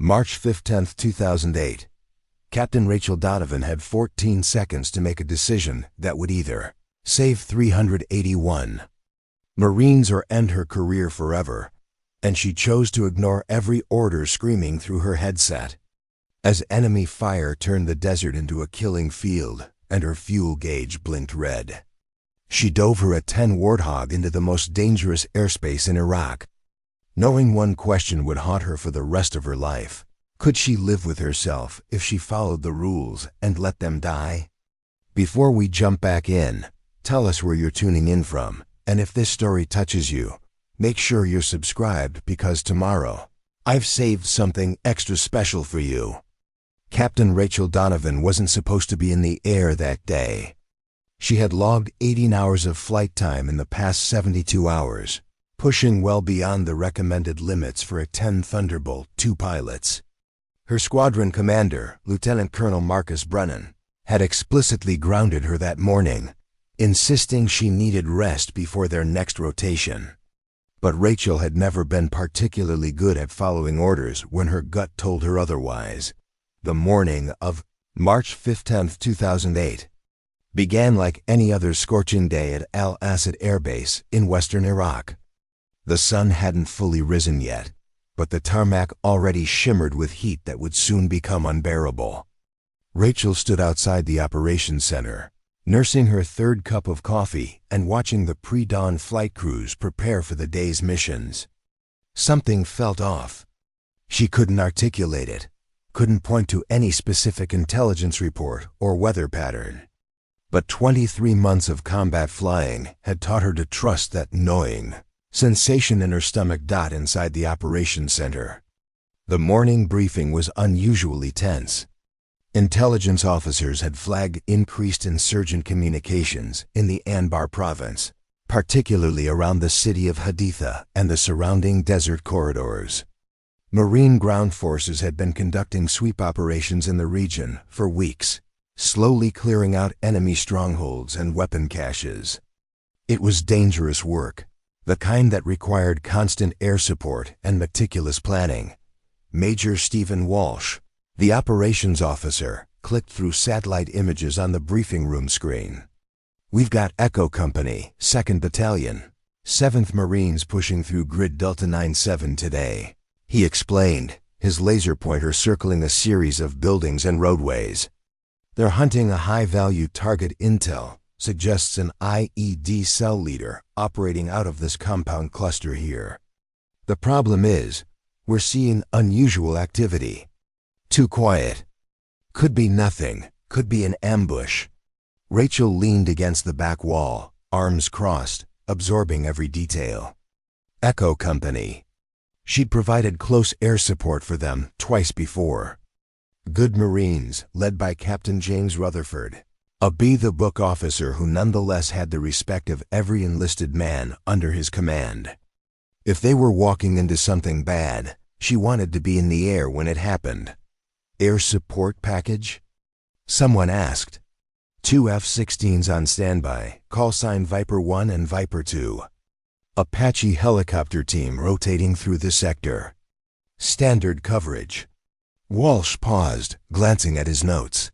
March 15, 2008. Captain Rachel Donovan had 14 seconds to make a decision that would either save 381 Marines or end her career forever, and she chose to ignore every order screaming through her headset. As enemy fire turned the desert into a killing field and her fuel gauge blinked red, she dove her A-10 Warthog into the most dangerous airspace in Iraq, knowing one question would haunt her for the rest of her life. Could she live with herself if she followed the rules and let them die? Before we jump back in, tell us where you're tuning in from, and if this story touches you, make sure you're subscribed because tomorrow, I've saved something extra special for you. Captain Rachel Donovan wasn't supposed to be in the air that day. She had logged 18 hours of flight time in the past 72 hours, pushing well beyond the recommended limits for A-10 Thunderbolt II pilots. Her squadron commander, Lieutenant Colonel Marcus Brennan, had explicitly grounded her that morning, insisting she needed rest before their next rotation. But Rachel had never been particularly good at following orders when her gut told her otherwise. The morning of March 15, 2008, began like any other scorching day at Al Asad Air Base in western Iraq. The sun hadn't fully risen yet, but the tarmac already shimmered with heat that would soon become unbearable. Rachel stood outside the operations center, nursing her third cup of coffee and watching the pre-dawn flight crews prepare for the day's missions. Something felt off. She couldn't articulate it, couldn't point to any specific intelligence report or weather pattern. But 23 months of combat flying had taught her to trust that gnawing sensation in her stomach inside the operations center. The morning briefing was unusually tense. Intelligence officers had flagged increased insurgent communications in the Anbar province, particularly around the city of Haditha and the surrounding desert corridors. Marine ground forces had been conducting sweep operations in the region for weeks, slowly clearing out enemy strongholds and weapon caches. It was dangerous work, the kind that required constant air support and meticulous planning. Major Stephen Walsh, the operations officer, clicked through satellite images on the briefing room screen. "We've got Echo Company, 2nd Battalion, 7th Marines pushing through grid Delta 97 today," he explained, his laser pointer circling a series of buildings and roadways. "They're hunting a high-value target. Intel suggests an IED cell leader operating out of this compound cluster here. The problem is, we're seeing unusual activity. Too quiet. Could be nothing, could be an ambush." Rachel leaned against the back wall, arms crossed, absorbing every detail. Echo Company. She'd provided close air support for them twice before. Good Marines, led by Captain James Rutherford, a by-the-book officer who nonetheless had the respect of every enlisted man under his command. If they were walking into something bad, she wanted to be in the air when it happened. Air support package? Someone asked. 2 F-16s on standby, call sign Viper 1 and Viper 2. Apache helicopter team rotating through the sector. Standard coverage. Walsh paused, glancing at his notes.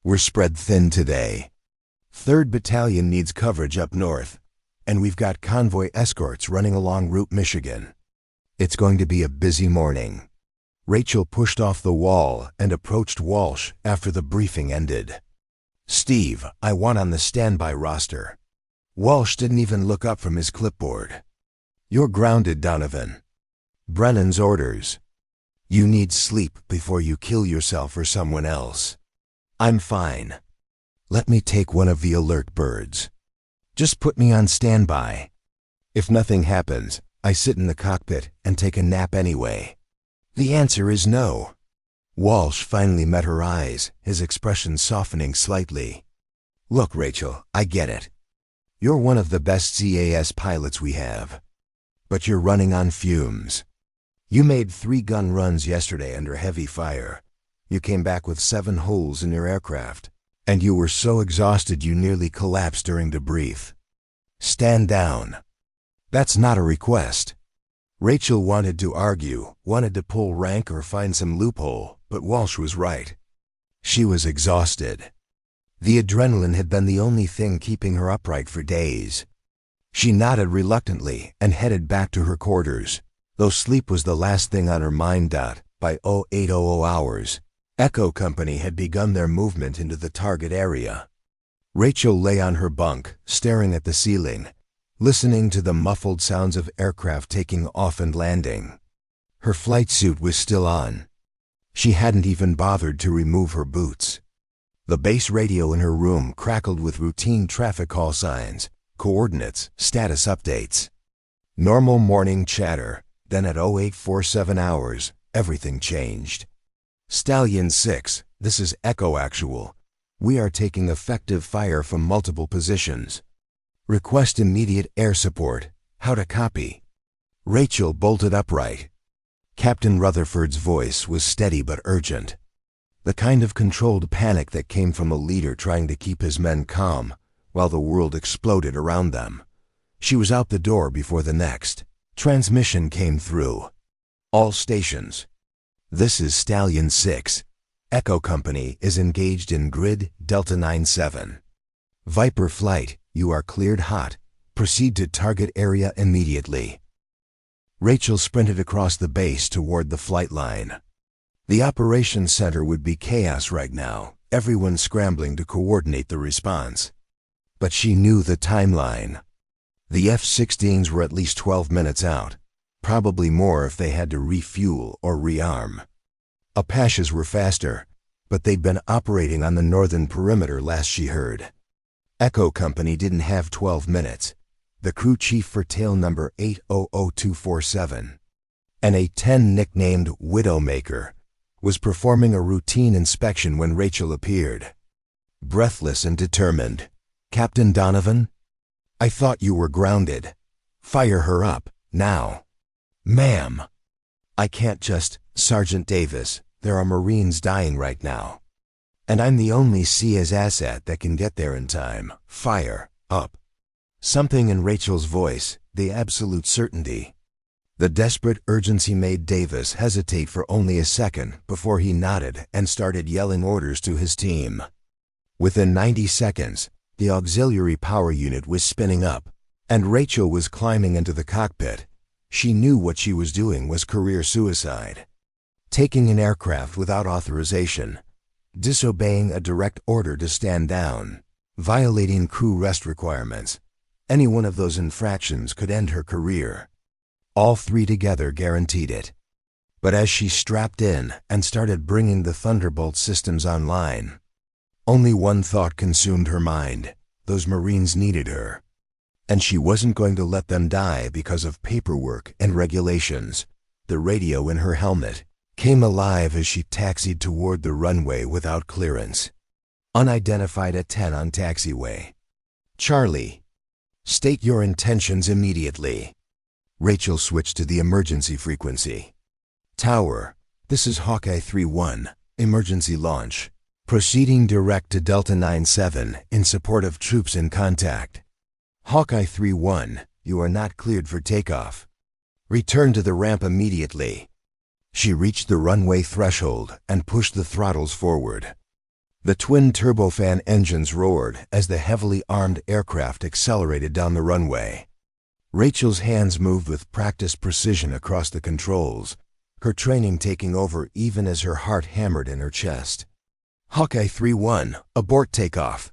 "We're spread thin today. 3rd Battalion needs coverage up north, and we've got convoy escorts running along Route Michigan. It's going to be a busy morning." Rachel pushed off the wall and approached Walsh after the briefing ended. "Steve, I want on the standby roster." Walsh didn't even look up from his clipboard. "You're grounded, Donovan. Brennan's orders. You need sleep before you kill yourself or someone else." "I'm fine. Let me take one of the alert birds. Just put me on standby. If nothing happens, I sit in the cockpit and take a nap anyway." "The answer is no." Walsh finally met her eyes, his expression softening slightly. "Look, Rachel, I get it. You're one of the best CAS pilots we have. But you're running on fumes. You made 3 gun runs yesterday under heavy fire. You came back with 7 holes in your aircraft, and you were so exhausted you nearly collapsed during debrief. Stand down." "That's not a request." Rachel wanted to argue, wanted to pull rank or find some loophole, but Walsh was right. She was exhausted. The adrenaline had been the only thing keeping her upright for days. She nodded reluctantly and headed back to her quarters, though sleep was the last thing on her mind. By 0800 hours, Echo Company had begun their movement into the target area. Rachel lay on her bunk, staring at the ceiling, listening to the muffled sounds of aircraft taking off and landing. Her flight suit was still on. She hadn't even bothered to remove her boots. The base radio in her room crackled with routine traffic call signs, coordinates, status updates. Normal morning chatter, then at 0847 hours, everything changed. Stallion 6, this is Echo Actual. We are taking effective fire from multiple positions. Request immediate air support. How to copy? Rachel bolted upright. Captain Rutherford's voice was steady but urgent. The kind of controlled panic that came from a leader trying to keep his men calm while the world exploded around them. She was out the door before the next transmission came through. All stations. This is Stallion 6. Echo Company is engaged in grid Delta 97. Viper flight, you are cleared hot. Proceed to target area immediately. Rachel sprinted across the base toward the flight line. The operations center would be chaos right now, everyone scrambling to coordinate the response. But she knew the timeline. The F-16s were at least 12 minutes out, probably more if they had to refuel or rearm. Apaches were faster, but they'd been operating on the northern perimeter last she heard. Echo Company didn't have 12 minutes. The crew chief for tail number 800247, an A-10 nicknamed Widowmaker, was performing a routine inspection when Rachel appeared. Breathless and determined. Captain Donovan? I thought you were grounded. Fire her up, now. Ma'am. I can't just, Sergeant Davis, there are Marines dying right now. And I'm the only CS asset that can get there in time. Fire up. Something in Rachel's voice, the absolute certainty. The desperate urgency made Davis hesitate for only a second before he nodded and started yelling orders to his team. Within 90 seconds, the auxiliary power unit was spinning up, and Rachel was climbing into the cockpit. She knew what she was doing was career suicide. Taking an aircraft without authorization, disobeying a direct order to stand down, violating crew rest requirements. Any one of those infractions could end her career. All three together guaranteed it. But as she strapped in and started bringing the Thunderbolt systems online, only one thought consumed her mind. Those Marines needed her. And she wasn't going to let them die because of paperwork and regulations. The radio in her helmet came alive as she taxied toward the runway without clearance. Unidentified A-10 on taxiway. Charlie, state your intentions immediately. Rachel switched to the emergency frequency. Tower, this is Hawkeye 3-1, emergency launch. Proceeding direct to Delta 97 in support of troops in contact. Hawkeye 3-1, you are not cleared for takeoff. Return to the ramp immediately. She reached the runway threshold and pushed the throttles forward. The twin turbofan engines roared as the heavily armed aircraft accelerated down the runway. Rachel's hands moved with practiced precision across the controls, her training taking over even as her heart hammered in her chest. Hawkeye 3-1, abort takeoff.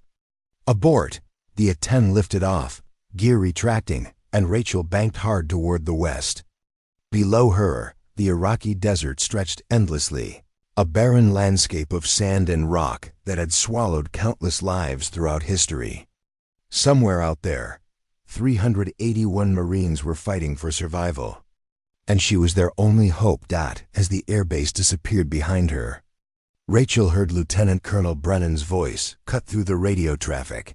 Abort! The A-10 lifted off, gear retracting, and Rachel banked hard toward the west. Below her, the Iraqi desert stretched endlessly, a barren landscape of sand and rock that had swallowed countless lives throughout history. Somewhere out there, 381 Marines were fighting for survival. And she was their only hope. As the airbase disappeared behind her, Rachel heard Lieutenant Colonel Brennan's voice cut through the radio traffic.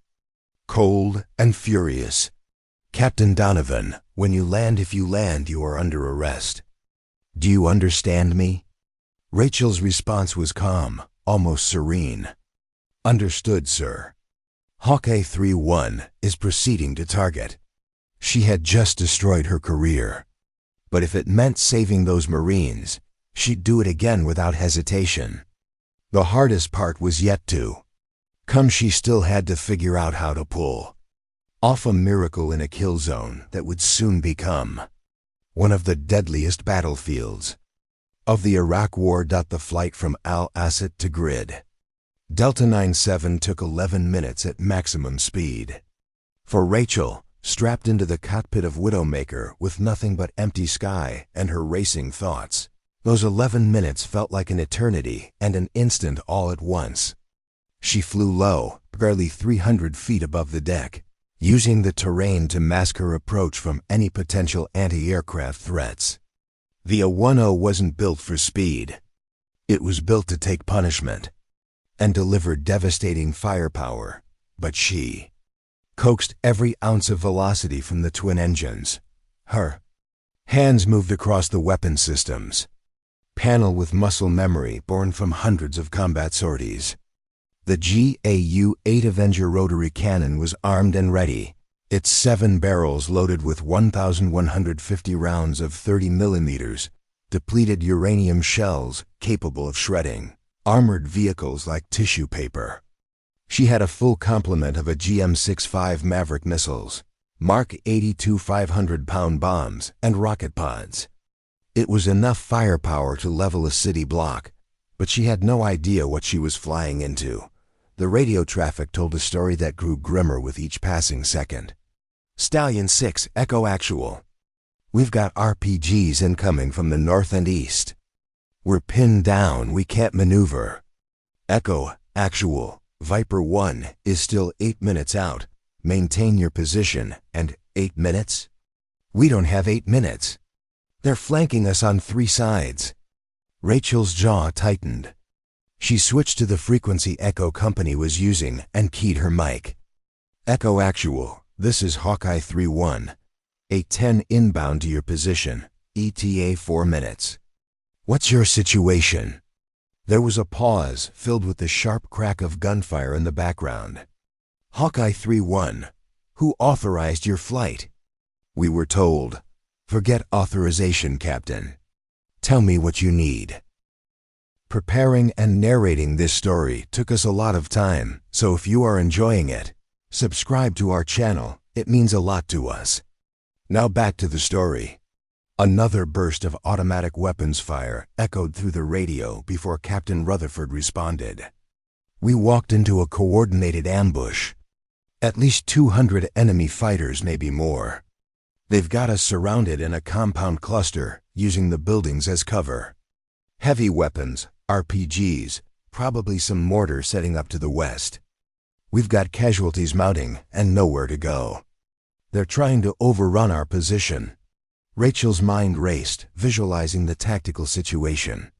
Cold and furious. Captain Donovan, when you land, if you land, you are under arrest. Do you understand me? Rachel's response was calm, almost serene. Understood, sir. Hawkeye 3-1 is proceeding to target. She had just destroyed her career. But if it meant saving those Marines, she'd do it again without hesitation. The hardest part was yet to come. She still had to figure out how to pull off a miracle in a kill zone that would soon become one of the deadliest battlefields of the Iraq War. The flight from Al-Asad to Grid Delta 97 took 11 minutes at maximum speed. For Rachel, strapped into the cockpit of Widowmaker with nothing but empty sky and her racing thoughts, those 11 minutes felt like an eternity and an instant all at once. She flew low, barely 300 feet above the deck, using the terrain to mask her approach from any potential anti-aircraft threats. The A-10 wasn't built for speed. It was built to take punishment and deliver devastating firepower, but she coaxed every ounce of velocity from the twin engines. Her hands moved across the weapon systems panel with muscle memory born from hundreds of combat sorties. The GAU-8 Avenger rotary cannon was armed and ready, its 7 barrels loaded with 1,150 rounds of 30mm depleted uranium shells capable of shredding armored vehicles like tissue paper. She had a full complement of a GM-65 Maverick missiles, Mark 82 500-pound bombs, and rocket pods. It was enough firepower to level a city block, but she had no idea what she was flying into. The radio traffic told a story that grew grimmer with each passing second. Stallion 6, Echo Actual. We've got RPGs incoming from the north and east. We're pinned down, we can't maneuver. Echo Actual. Viper 1 is still 8 minutes out. Maintain your position. And 8 minutes? We don't have 8 minutes. They're flanking us on 3 sides. Rachel's jaw tightened. She switched to the frequency Echo Company was using and keyed her mic. Echo Actual, this is Hawkeye 3-1. A-10 inbound to your position. ETA 4 minutes. What's your situation? There was a pause, filled with the sharp crack of gunfire in the background. Hawkeye 3-1. Who authorized your flight? We were told. Forget authorization, Captain. Tell me what you need. Preparing and narrating this story took us a lot of time, so if you are enjoying it, subscribe to our channel. It means a lot to us. Now back to the story. Another burst of automatic weapons fire echoed through the radio before Captain Rutherford responded. We walked into a coordinated ambush. At least 200 enemy fighters, maybe more. They've got us surrounded in a compound cluster, using the buildings as cover. Heavy weapons, RPGs, probably some mortar setting up to the west. We've got casualties mounting and nowhere to go. They're trying to overrun our position. Rachel's mind raced, visualizing the tactical situation.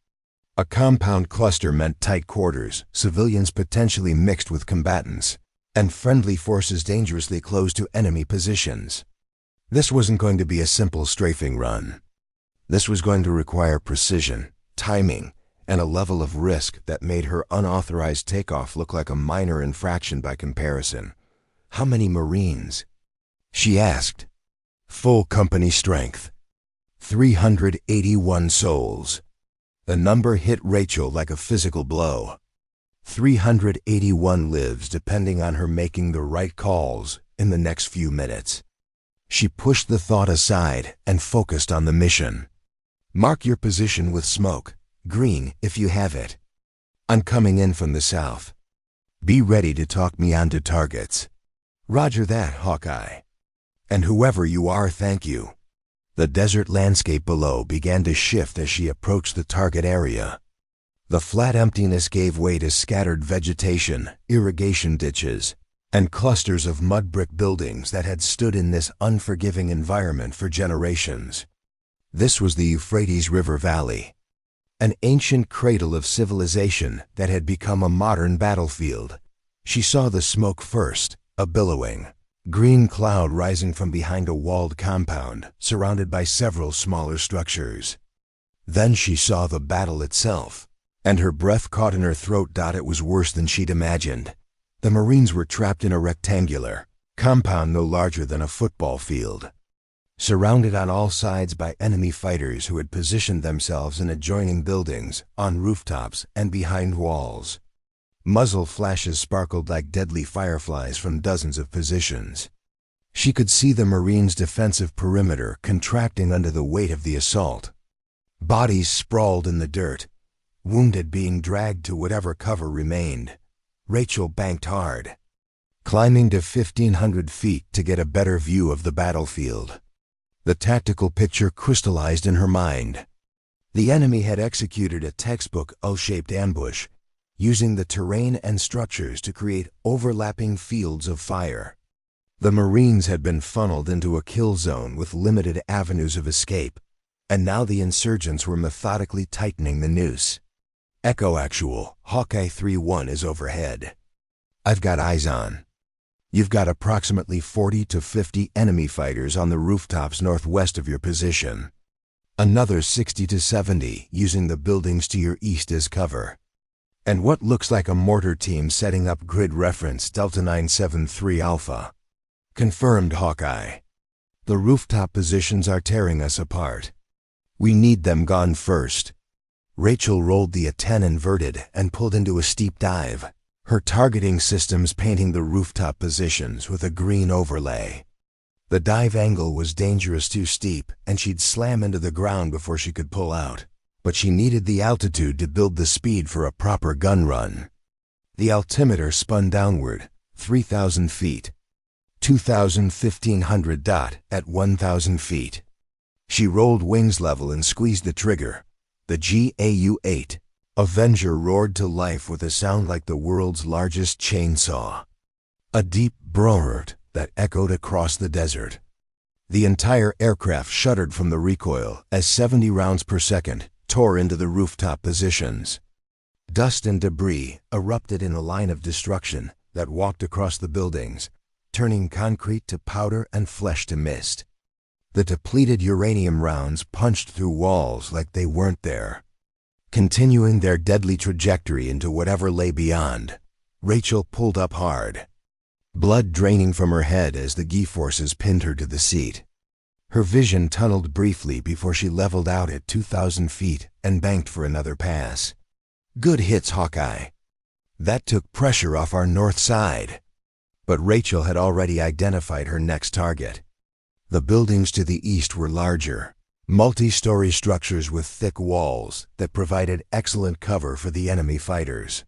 A compound cluster meant tight quarters, civilians potentially mixed with combatants, and friendly forces dangerously close to enemy positions. This wasn't going to be a simple strafing run. This was going to require precision, timing, and a level of risk that made her unauthorized takeoff look like a minor infraction by comparison. How many Marines? She asked. Full company strength. 381 souls. The number hit Rachel like a physical blow. 381 lives depending on her making the right calls in the next few minutes. She pushed the thought aside and focused on the mission. Mark your position with smoke, green if you have it. I'm coming in from the south. Be ready to talk me onto targets. Roger that, Hawkeye. And whoever you are, thank you. The desert landscape below began to shift as she approached the target area. The flat emptiness gave way to scattered vegetation, irrigation ditches, and clusters of mud brick buildings that had stood in this unforgiving environment for generations. This was the Euphrates River Valley, an ancient cradle of civilization that had become a modern battlefield. She saw the smoke first, a billowing green cloud rising from behind a walled compound, surrounded by several smaller structures. Then she saw the battle itself, and her breath caught in her throat. It was worse than she'd imagined. The Marines were trapped in a rectangular compound no larger than a football field. surrounded on all sides by enemy fighters who had positioned themselves in adjoining buildings, on rooftops, and behind walls. Muzzle flashes sparkled like deadly fireflies from dozens of positions. She could see the Marines' defensive perimeter contracting under the weight of the assault. Bodies sprawled in the dirt, wounded being dragged to whatever cover remained. Rachel banked hard, climbing to 1,500 feet to get a better view of the battlefield. The tactical picture crystallized in her mind. The enemy had executed a textbook L-shaped ambush, using the terrain and structures to create overlapping fields of fire. The Marines had been funneled into a kill zone with limited avenues of escape, and now the insurgents were methodically tightening the noose. Echo Actual, Hawkeye 3-1 is overhead. I've got eyes on. You've got approximately 40 to 50 enemy fighters on the rooftops northwest of your position. Another 60 to 70 using the buildings to your east as cover. And what looks like a mortar team setting up grid reference Delta 973 Alpha. Confirmed, Hawkeye. The rooftop positions are tearing us apart. We need them gone first. Rachel rolled the A-10 inverted and pulled into a steep dive, her targeting systems painting the rooftop positions with a green overlay. The dive angle was dangerous too steep, and she'd slam into the ground before she could pull out. But she needed the altitude to build the speed for a proper gun run. The altimeter spun downward, 3,000 feet. 2,100 at 1,000 feet. She rolled wings level and squeezed the trigger. The GAU-8 Avenger roared to life with a sound like the world's largest chainsaw. A deep brrrt that echoed across the desert. The entire aircraft shuddered from the recoil as 70 rounds per second tore into the rooftop positions. Dust and debris erupted in a line of destruction that walked across the buildings, turning concrete to powder and flesh to mist. The depleted uranium rounds punched through walls like they weren't there, continuing their deadly trajectory into whatever lay beyond. Rachel pulled up hard, blood draining from her head as the G-forces pinned her to the seat. Her vision tunneled briefly before she leveled out at 2,000 feet and banked for another pass. Good hits, Hawkeye. That took pressure off our north side. But Rachel had already identified her next target. The buildings to the east were larger, multi-story structures with thick walls that provided excellent cover for the enemy fighters.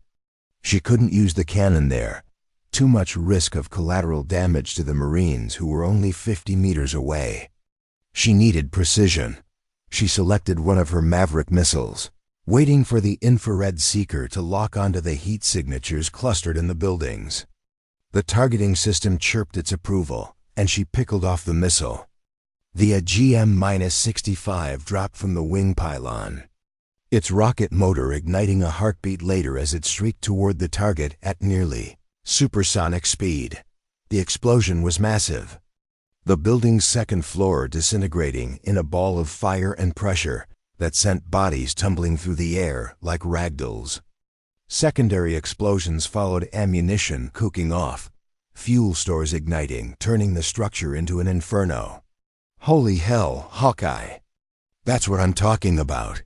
She couldn't use the cannon there. Too much risk of collateral damage to the Marines who were only 50 meters away. She needed precision. She selected one of her Maverick missiles, waiting for the infrared seeker to lock onto the heat signatures clustered in the buildings. The targeting system chirped its approval, and she pickled off the missile. The AGM-65 dropped from the wing pylon, its rocket motor igniting a heartbeat later as it streaked toward the target at nearly supersonic speed. The explosion was massive, the building's second floor disintegrating in a ball of fire and pressure that sent bodies tumbling through the air like ragdolls. Secondary explosions followed, ammunition cooking off, fuel stores igniting, turning the structure into an inferno. Holy hell, Hawkeye. That's what I'm talking about.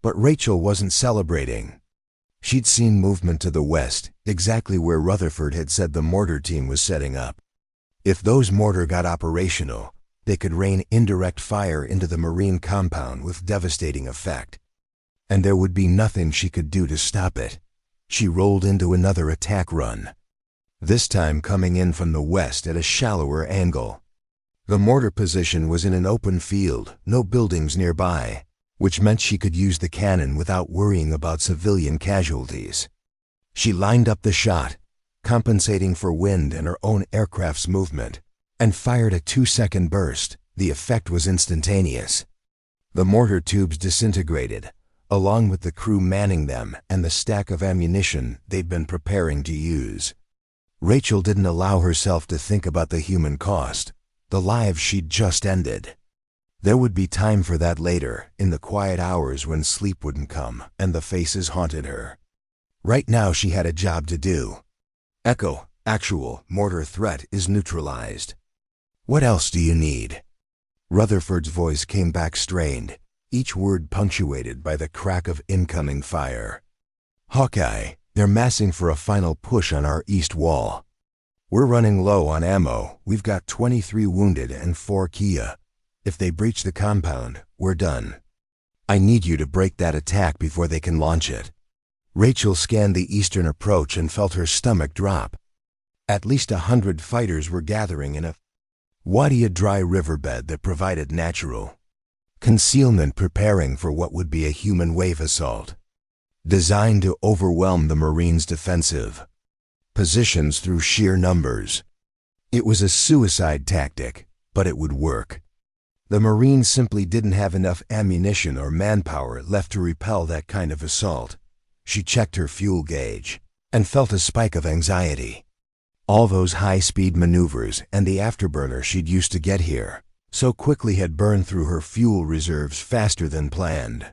But Rachel wasn't celebrating. She'd seen movement to the west, exactly where Rutherford had said the mortar team was setting up. If those mortar got operational, they could rain indirect fire into the Marine compound with devastating effect. And there would be nothing she could do to stop it. She rolled into another attack run, this time coming in from the west at a shallower angle. The mortar position was in an open field, no buildings nearby, which meant she could use the cannon without worrying about civilian casualties. She lined up the shot, compensating for wind and her own aircraft's movement, and fired a 2-second burst. The effect was instantaneous. The mortar tubes disintegrated, along with the crew manning them and the stack of ammunition they'd been preparing to use. Rachel didn't allow herself to think about the human cost, the lives she'd just ended. There would be time for that later, in the quiet hours when sleep wouldn't come and the faces haunted her. Right now she had a job to do. Echo, actual, mortar threat is neutralized. What else do you need? Rutherford's voice came back strained, each word punctuated by the crack of incoming fire. "Hawkeye, they're massing for a final push on our east wall. We're running low on ammo. We've got 23 wounded and 4 Kia. If they breach the compound, we're done. I need you to break that attack before they can launch it." Rachel scanned the eastern approach and felt her stomach drop. At least 100 fighters were gathering in a wadi, a dry riverbed that provided natural concealment, preparing for what would be a human wave assault, designed to overwhelm the Marines' defensive positions through sheer numbers. It was a suicide tactic, but it would work. The Marines simply didn't have enough ammunition or manpower left to repel that kind of assault. She checked her fuel gauge and felt a spike of anxiety. All those high-speed maneuvers and the afterburner she'd used to get here so quickly had burned through her fuel reserves faster than planned.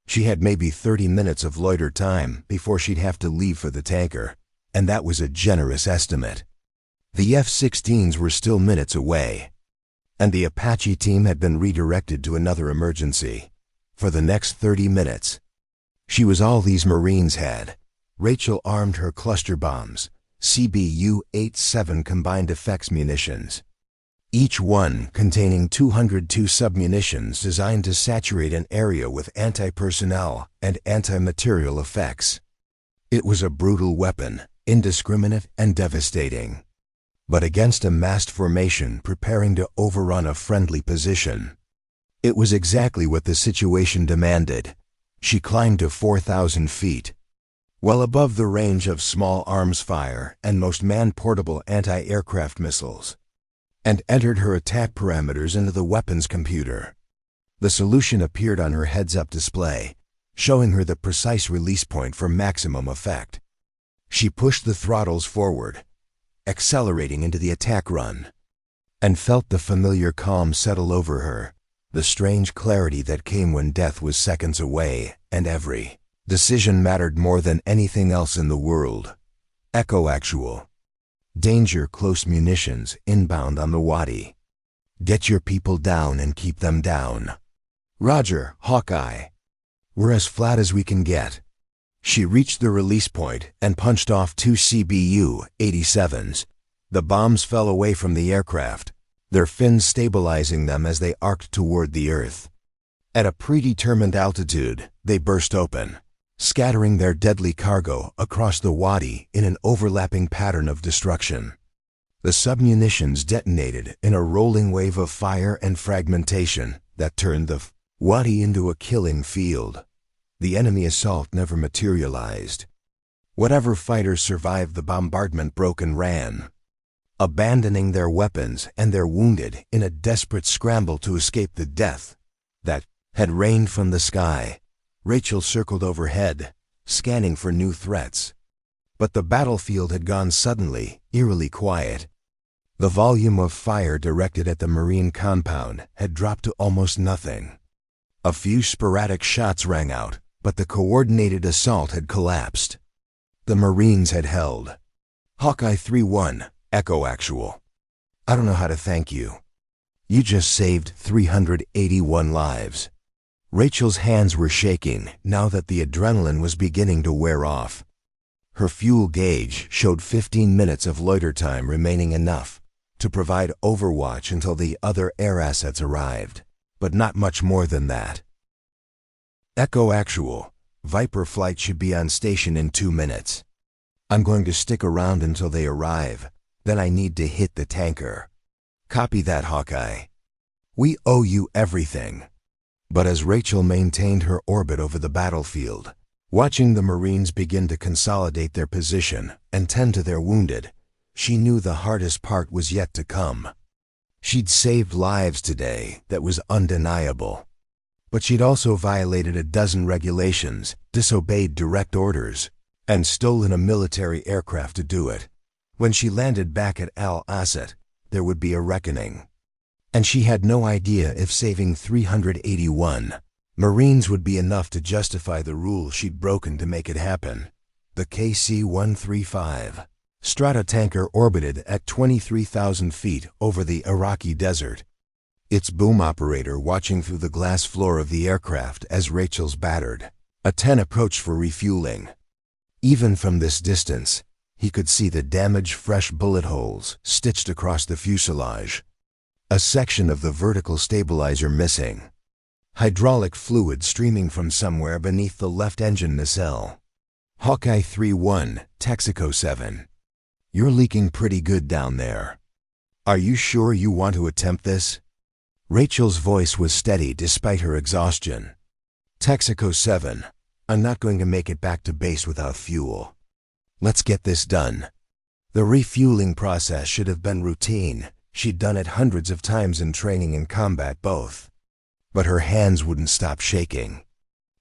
She had maybe 30 minutes of loiter time before she'd have to leave for the tanker, and that was a generous estimate. The F-16s were still minutes away, and the Apache team had been redirected to another emergency. For the next 30 minutes, she was all these Marines had. Rachel armed her cluster bombs, CBU A-10 combined effects munitions, each one containing 202 submunitions designed to saturate an area with anti-personnel and anti-material effects. It was a brutal weapon, indiscriminate and devastating. But against a massed formation preparing to overrun a friendly position, it was exactly what the situation demanded. She climbed to 4,000 feet, well above the range of small arms fire and most man-portable anti-aircraft missiles, and entered her attack parameters into the weapons computer. The solution appeared on her heads-up display, showing her the precise release point for maximum effect. She pushed the throttles forward, accelerating into the attack run, and felt the familiar calm settle over her, the strange clarity that came when death was seconds away and every decision mattered more than anything else in the world. Echo Actual. Danger, close munitions inbound on the wadi. Get your people down and keep them down. Roger, Hawkeye. We're as flat as we can get. She reached the release point and punched off 2 CBU 87s. The bombs fell away from the aircraft, their fins stabilizing them as they arced toward the earth. At a predetermined altitude, they burst open, scattering their deadly cargo across the wadi in an overlapping pattern of destruction. The submunitions detonated in a rolling wave of fire and fragmentation that turned the wadi into a killing field. The enemy assault never materialized. Whatever fighters survived the bombardment broke and ran, abandoning their weapons and their wounded in a desperate scramble to escape the death that had rained from the sky. Rachel circled overhead, scanning for new threats. But the battlefield had gone suddenly, eerily quiet. The volume of fire directed at the Marine compound had dropped to almost nothing. A few sporadic shots rang out, but the coordinated assault had collapsed. The Marines had held. Hawkeye 3-1, Echo Actual. I don't know how to thank you. You just saved 381 lives. Rachel's hands were shaking now that the adrenaline was beginning to wear off. Her fuel gauge showed 15 minutes of loiter time remaining, enough to provide overwatch until the other air assets arrived, but not much more than that. Echo Actual, Viper flight should be on station in 2 minutes. I'm going to stick around until they arrive, then I need to hit the tanker. Copy that, Hawkeye. We owe you everything. But as Rachel maintained her orbit over the battlefield, watching the Marines begin to consolidate their position and tend to their wounded, she knew the hardest part was yet to come. She'd saved lives today, that was undeniable. But she'd also violated a dozen regulations, disobeyed direct orders, and stolen a military aircraft to do it. When she landed back at Al-Asad, there would be a reckoning. And she had no idea if saving 381 Marines would be enough to justify the rule she'd broken to make it happen. The KC-135 Strata tanker orbited at 23,000 feet over the Iraqi desert. its boom operator watching through the glass floor of the aircraft as Rachel's battered A-10 approached for refueling. Even from this distance, he could see the damaged fresh bullet holes stitched across the fuselage. A section of the vertical stabilizer missing. Hydraulic fluid streaming from somewhere beneath the left engine nacelle. Hawkeye 3-1, Texaco 7. You're leaking pretty good down there. Are you sure you want to attempt this? Rachel's voice was steady despite her exhaustion. Texaco 7, I'm not going to make it back to base without fuel. Let's get this done. The refueling process should have been routine. She'd done it hundreds of times in training and combat both. But her hands wouldn't stop shaking.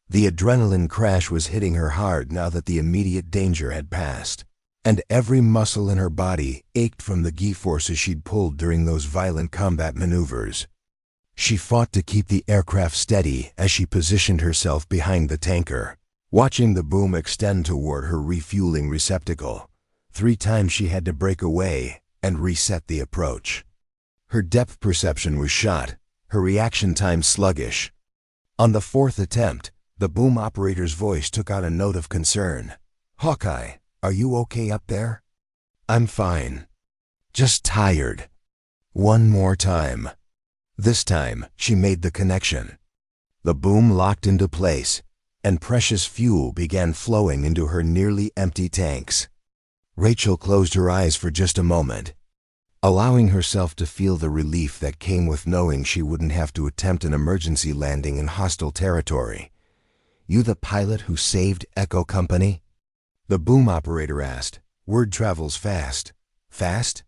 The adrenaline crash was hitting her hard now that the immediate danger had passed, and every muscle in her body ached from the G-forces she'd pulled during those violent combat maneuvers. She fought to keep the aircraft steady as she positioned herself behind the tanker, watching the boom extend toward her refueling receptacle. 3 times she had to break away and reset the approach. Her depth perception was shot, her reaction time sluggish. On the 4th attempt, the boom operator's voice took on a note of concern. Hawkeye, are you okay up there? I'm fine. Just tired. One more time. This time, she made the connection. The boom locked into place, and precious fuel began flowing into her nearly empty tanks. Rachel closed her eyes for just a moment, allowing herself to feel the relief that came with knowing she wouldn't have to attempt an emergency landing in hostile territory. You the pilot who saved Echo Company? The boom operator asked. Word travels fast. Fast?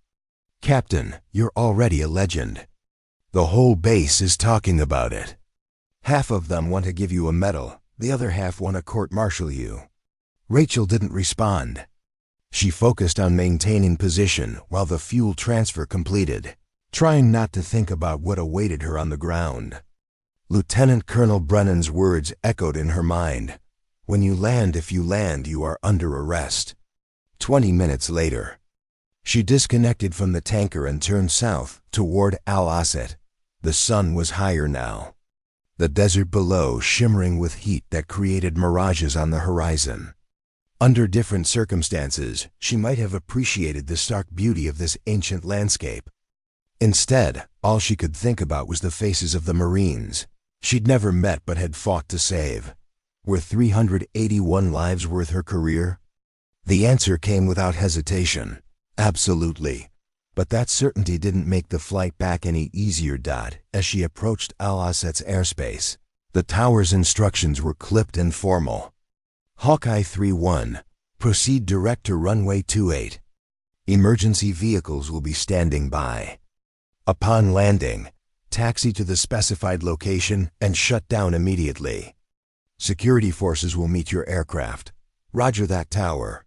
Captain, you're already a legend. The whole base is talking about it. Half of them want to give you a medal, the other half want to court-martial you. Rachel didn't respond. She focused on maintaining position while the fuel transfer completed, trying not to think about what awaited her on the ground. Lieutenant Colonel Brennan's words echoed in her mind. When you land, if you land, you are under arrest. 20 minutes later, she disconnected from the tanker and turned south toward Al-Asad. The sun was higher now, the desert below shimmering with heat that created mirages on the horizon. Under different circumstances, she might have appreciated the stark beauty of this ancient landscape. Instead, all she could think about was the faces of the Marines she'd never met but had fought to save. Were 381 lives worth her career? The answer came without hesitation. Absolutely. But that certainty didn't make the flight back any easier. As she approached Al-Asad's airspace, the tower's instructions were clipped and formal. Hawkeye 3-1, proceed direct to runway 28. Emergency vehicles will be standing by. Upon landing, taxi to the specified location and shut down immediately. Security forces will meet your aircraft. Roger that, tower.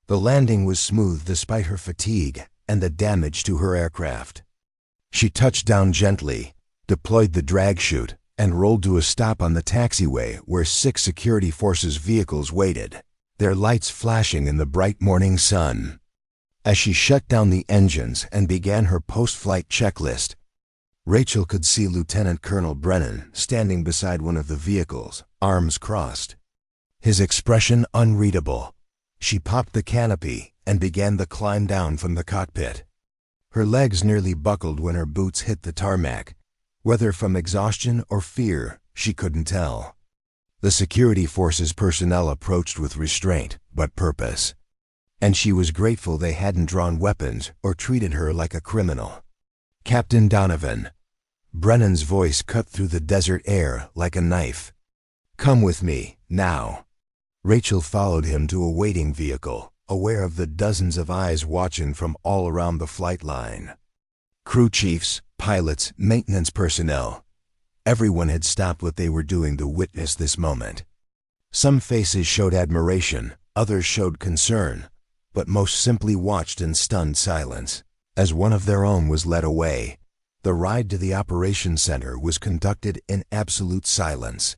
The landing was smooth despite her fatigue and the damage to her aircraft. She touched down gently, deployed the drag chute, and rolled to a stop on the taxiway where 6 security forces vehicles waited, their lights flashing in the bright morning sun. As she shut down the engines and began her post-flight checklist, Rachel could see Lieutenant Colonel Brennan standing beside one of the vehicles, arms crossed. His expression unreadable. She popped the canopy and began the climb down from the cockpit. Her legs nearly buckled when her boots hit the tarmac. Whether from exhaustion or fear, she couldn't tell. The security forces personnel approached with restraint but purpose, and she was grateful they hadn't drawn weapons or treated her like a criminal. Captain Donovan. Brennan's voice cut through the desert air like a knife. Come with me, now. Rachel followed him to a waiting vehicle, aware of the dozens of eyes watching from all around the flight line. Crew chiefs, pilots, maintenance personnel. Everyone had stopped what they were doing to witness this moment. Some faces showed admiration, others showed concern, but most simply watched in stunned silence. As one of their own was led away, the ride to the operations center was conducted in absolute silence.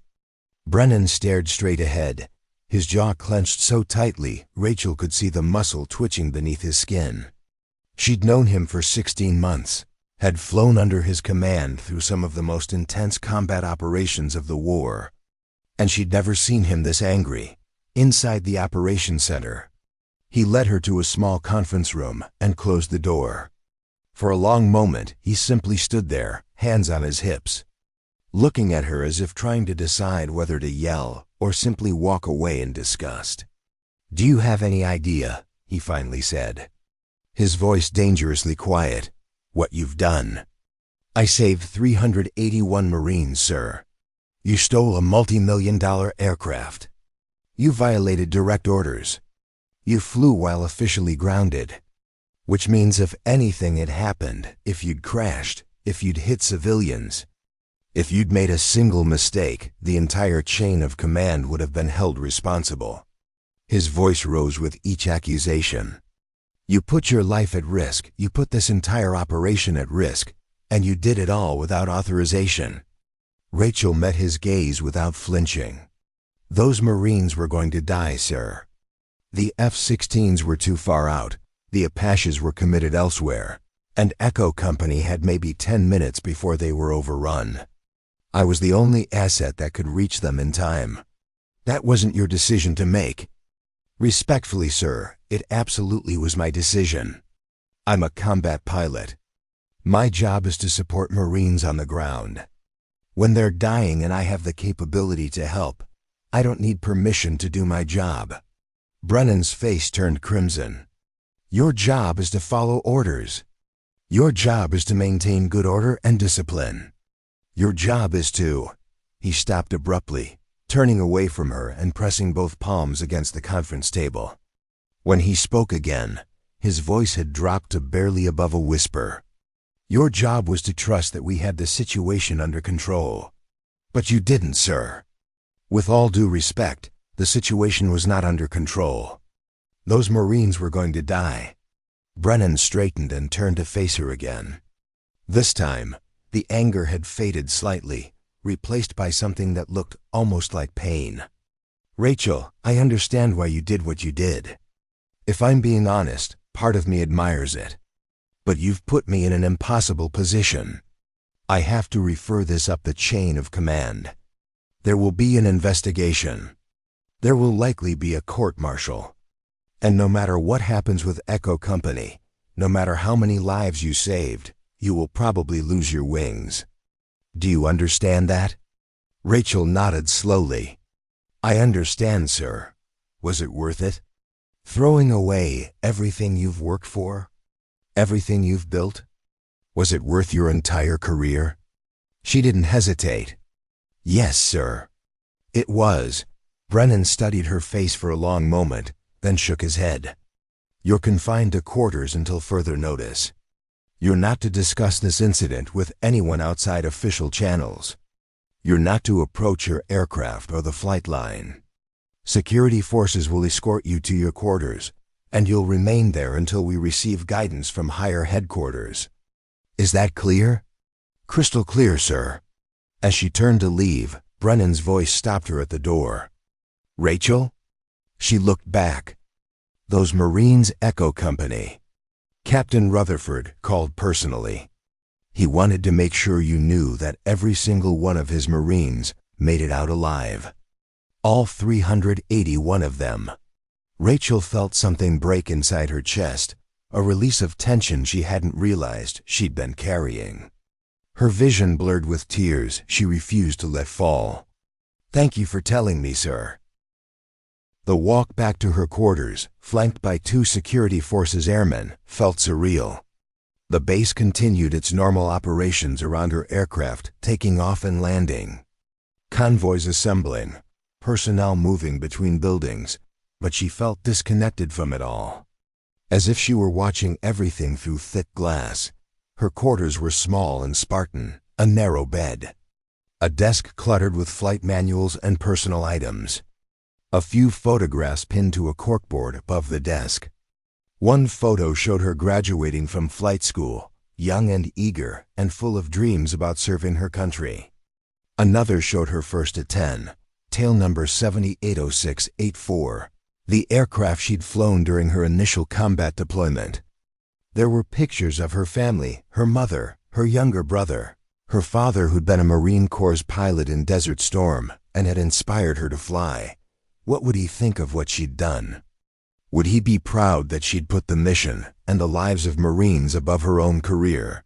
Brennan stared straight ahead, his jaw clenched so tightly Rachel could see the muscle twitching beneath his skin. She'd known him for 16 months, had flown under his command through some of the most intense combat operations of the war. And she'd never seen him this angry. Inside the operation center, he led her to a small conference room and closed the door. For a long moment, he simply stood there, hands on his hips, looking at her as if trying to decide whether to yell or simply walk away in disgust. "Do you have any idea," he finally said, his voice dangerously quiet, "what you've done?" "I saved 381 Marines, sir. You stole a multi-million-dollar aircraft. You violated direct orders. You flew while officially grounded. Which means if anything had happened, if you'd crashed, if you'd hit civilians, if you'd made a single mistake, the entire chain of command would have been held responsible." His voice rose with each accusation. "You put your life at risk, you put this entire operation at risk, and you did it all without authorization." Rachel met his gaze without flinching. "Those Marines were going to die, sir. The F-16s were too far out, the Apaches were committed elsewhere, and Echo Company had maybe 10 minutes before they were overrun. I was the only asset that could reach them in time. That wasn't your decision to make." "Respectfully, sir, it absolutely was my decision. I'm a combat pilot. My job is to support Marines on the ground. When they're dying and I have the capability to help, I don't need permission to do my job." Brennan's face turned crimson. "Your job is to follow orders. Your job is to maintain good order and discipline. Your job is to—" He stopped abruptly, turning away from her and pressing both palms against the conference table. When he spoke again, his voice had dropped to barely above a whisper. "Your job was to trust that we had the situation under control. But you didn't, sir. With all due respect, the situation was not under control. Those Marines were going to die." Brennan straightened and turned to face her again. This time, the anger had faded slightly, replaced by something that looked almost like pain. "Rachel, I understand why you did what you did. If I'm being honest, part of me admires it. But you've put me in an impossible position. I have to refer this up the chain of command. There will be an investigation. There will likely be a court-martial. And no matter what happens with Echo Company, no matter how many lives you saved, you will probably lose your wings. Do you understand that?" Rachel nodded slowly. "I understand, sir. Was it worth it? Throwing away everything you've worked for? Everything you've built? Was it worth your entire career?" She didn't hesitate. "Yes, sir. It was." Brennan studied her face for a long moment, then shook his head. "You're confined to quarters until further notice. You're not to discuss this incident with anyone outside official channels. You're not to approach your aircraft or the flight line. Security forces will escort you to your quarters, and you'll remain there until we receive guidance from higher headquarters. Is that clear?" "Crystal clear, sir." As she turned to leave, Brennan's voice stopped her at the door. "Rachel?" She looked back. "Those Marines Echo Company. Captain Rutherford called personally. He wanted to make sure you knew that every single one of his Marines made it out alive. All 381 of them." Rachel felt something break inside her chest, a release of tension she hadn't realized she'd been carrying. Her vision blurred with tears she refused to let fall. "Thank you for telling me, sir." The walk back to her quarters, flanked by 2 security forces airmen, felt surreal. The base continued its normal operations around her aircraft, taking off and landing. Convoys assembling, personnel moving between buildings, but she felt disconnected from it all. As if she were watching everything through thick glass. Her quarters were small and Spartan, a narrow bed. A desk cluttered with flight manuals and personal items. A few photographs pinned to a corkboard above the desk. One photo showed her graduating from flight school, young and eager and full of dreams about serving her country. Another showed her first A-10, tail number 780684, the aircraft she'd flown during her initial combat deployment. There were pictures of her family, her mother, her younger brother, her father who'd been a Marine Corps pilot in Desert Storm and had inspired her to fly. What would he think of what she'd done? Would he be proud that she'd put the mission and the lives of Marines above her own career?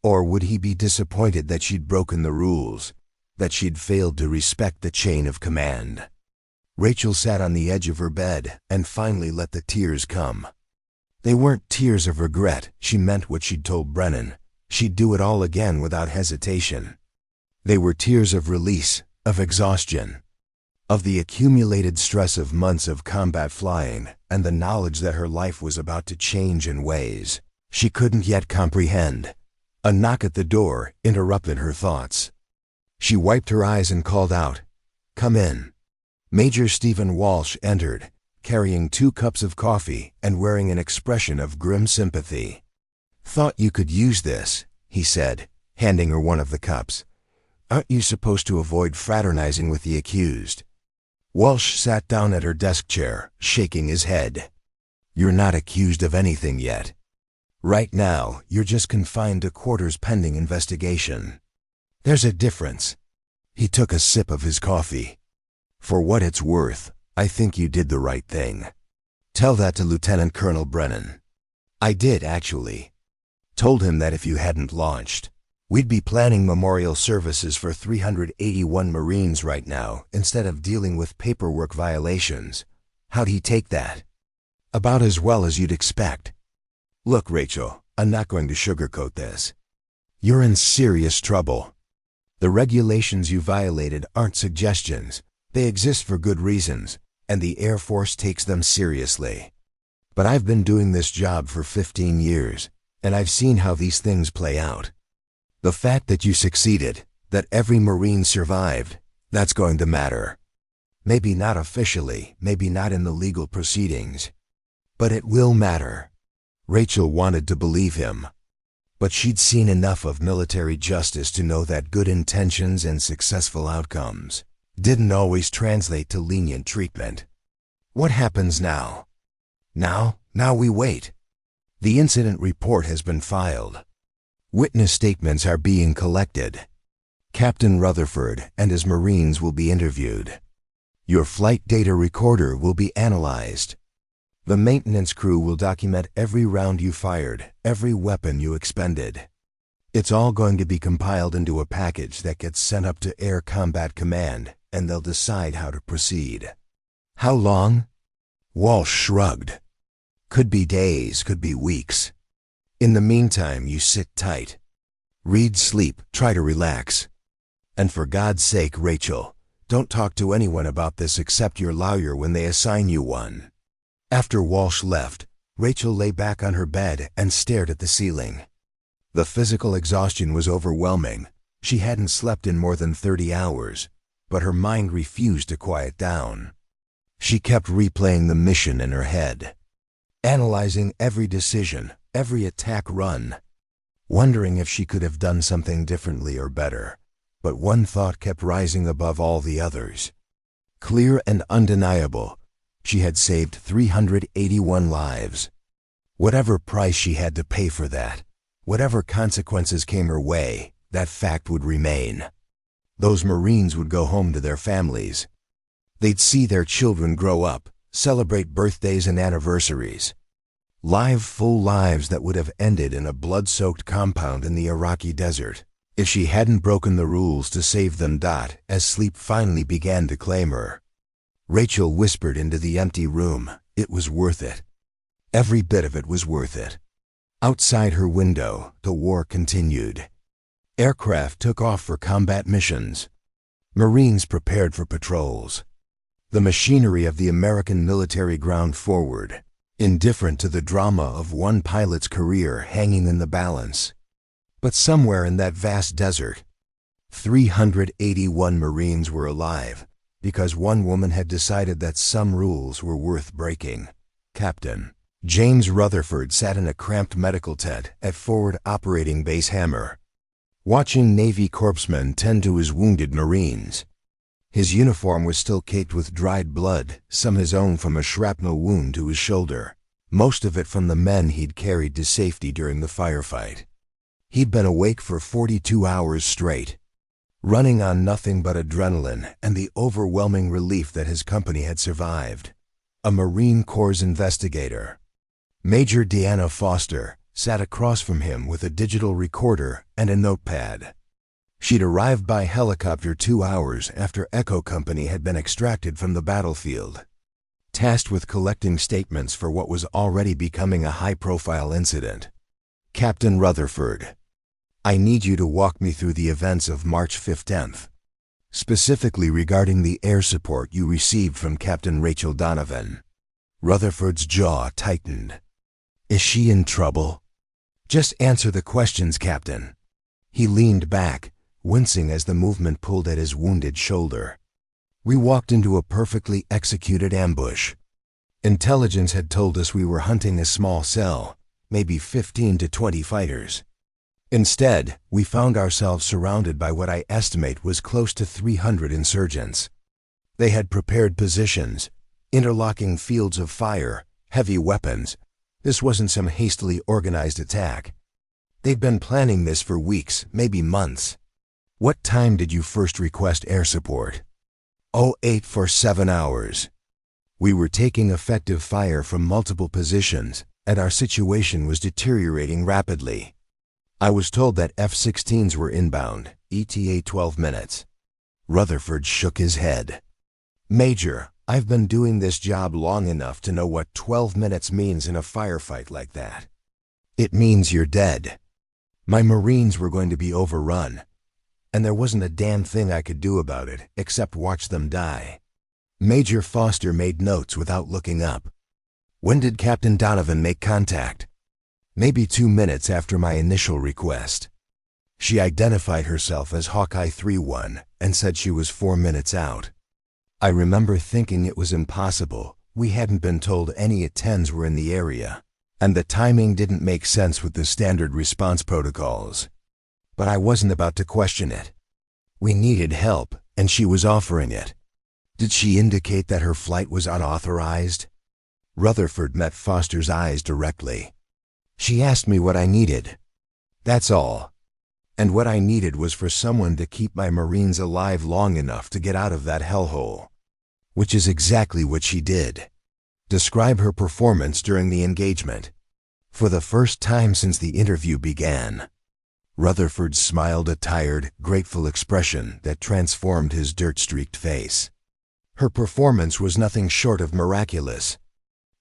Or would he be disappointed that she'd broken the rules, that she'd failed to respect the chain of command? Rachel sat on the edge of her bed and finally let the tears come. They weren't tears of regret. She meant what she'd told Brennan. She'd do it all again without hesitation. They were tears of release, of exhaustion, of the accumulated stress of months of combat flying and the knowledge that her life was about to change in ways she couldn't yet comprehend. A knock at the door interrupted her thoughts. She wiped her eyes and called out, "Come in." Major Stephen Walsh entered, carrying 2 cups of coffee and wearing an expression of grim sympathy. "Thought you could use this," he said, handing her one of the cups. "Aren't you supposed to avoid fraternizing with the accused?" Walsh sat down at her desk chair, shaking his head. "You're not accused of anything yet. Right now, you're just confined to quarters pending investigation. There's a difference." He took a sip of his coffee. "For what it's worth, I think you did the right thing. Tell that to Lieutenant Colonel Brennan." "I did, actually. Told him that if you hadn't launched, we'd be planning memorial services for 381 Marines right now instead of dealing with paperwork violations." "How'd he take that?" "About as well as you'd expect. Look, Rachel, I'm not going to sugarcoat this. You're in serious trouble. The regulations you violated aren't suggestions. They exist for good reasons, and the Air Force takes them seriously. But I've been doing this job for 15 years, and I've seen how these things play out. The fact that you succeeded, that every Marine survived, that's going to matter. Maybe not officially, maybe not in the legal proceedings, but it will matter." Rachel wanted to believe him, but she'd seen enough of military justice to know that good intentions and successful outcomes didn't always translate to lenient treatment. "What happens now?" Now we wait. The incident report has been filed. Witness statements are being collected. Captain Rutherford and his Marines will be interviewed. Your flight data recorder will be analyzed. The maintenance crew will document every round you fired, every weapon you expended. It's all going to be compiled into a package that gets sent up to Air Combat Command, and they'll decide how to proceed." "How long?" Walsh shrugged. "Could be days, could be weeks. In the meantime, you sit tight. Read, sleep, try to relax. And for God's sake, Rachel, don't talk to anyone about this except your lawyer when they assign you one." After Walsh left, Rachel lay back on her bed and stared at the ceiling. The physical exhaustion was overwhelming. She hadn't slept in more than 30 hours, but her mind refused to quiet down. She kept replaying the mission in her head, analyzing every decision, every attack run, wondering if she could have done something differently or better. But one thought kept rising above all the others. Clear and undeniable, she had saved 381 lives. Whatever price she had to pay for that, whatever consequences came her way, that fact would remain. Those Marines would go home to their families. They'd see their children grow up, celebrate birthdays and anniversaries. Live full lives that would have ended in a blood-soaked compound in the Iraqi desert if she hadn't broken the rules to save them. As sleep finally began to claim her, Rachel whispered into the empty room, it was worth it. Every bit of it was worth it. Outside her window, the war continued. Aircraft took off for combat missions. Marines prepared for patrols. The machinery of the American military ground forward, indifferent to the drama of one pilot's career hanging in the balance. But somewhere in that vast desert, 381 Marines were alive because one woman had decided that some rules were worth breaking. Captain James Rutherford sat in a cramped medical tent at Forward Operating Base Hammer, watching Navy corpsmen tend to his wounded Marines. His uniform was still caked with dried blood, some his own from a shrapnel wound to his shoulder, most of it from the men he'd carried to safety during the firefight. He'd been awake for 42 hours straight, running on nothing but adrenaline and the overwhelming relief that his company had survived. A Marine Corps investigator, Major Deanna Foster, sat across from him with a digital recorder and a notepad. She'd arrived by helicopter 2 hours after Echo Company had been extracted from the battlefield, tasked with collecting statements for what was already becoming a high-profile incident. Captain Rutherford, I need you to walk me through the events of March 15th, specifically regarding the air support you received from Captain Rachel Donovan. Rutherford's jaw tightened. Is she in trouble? Just answer the questions, Captain. He leaned back, wincing as the movement pulled at his wounded shoulder. We walked into a perfectly executed ambush. Intelligence had told us we were hunting a small cell, maybe 15 to 20 fighters. Instead, we found ourselves surrounded by what I estimate was close to 300 insurgents. They had prepared positions, interlocking fields of fire, heavy weapons. This wasn't some hastily organized attack. They'd been planning this for weeks, maybe months. What time did you first request air support? 08 for 7 hours. We were taking effective fire from multiple positions, and our situation was deteriorating rapidly. I was told that F-16s were inbound, ETA 12 minutes. Rutherford shook his head. Major, I've been doing this job long enough to know what 12 minutes means in a firefight like that. It means you're dead. My Marines were going to be overrun, and there wasn't a damn thing I could do about it except watch them die. Major Foster made notes without looking up. When did Captain Donovan make contact? Maybe 2 minutes after my initial request. She identified herself as Hawkeye 3-1 and said she was 4 minutes out. I remember thinking it was impossible. We hadn't been told any A-10s were in the area, and the timing didn't make sense with the standard response protocols. But I wasn't about to question it. We needed help, and she was offering it. Did she indicate that her flight was unauthorized? Rutherford met Foster's eyes directly. She asked me what I needed. That's all. And what I needed was for someone to keep my Marines alive long enough to get out of that hellhole. Which is exactly what she did. Describe her performance during the engagement. For the first time since the interview began. Rutherford smiled a tired, grateful expression that transformed his dirt-streaked face. Her performance was nothing short of miraculous.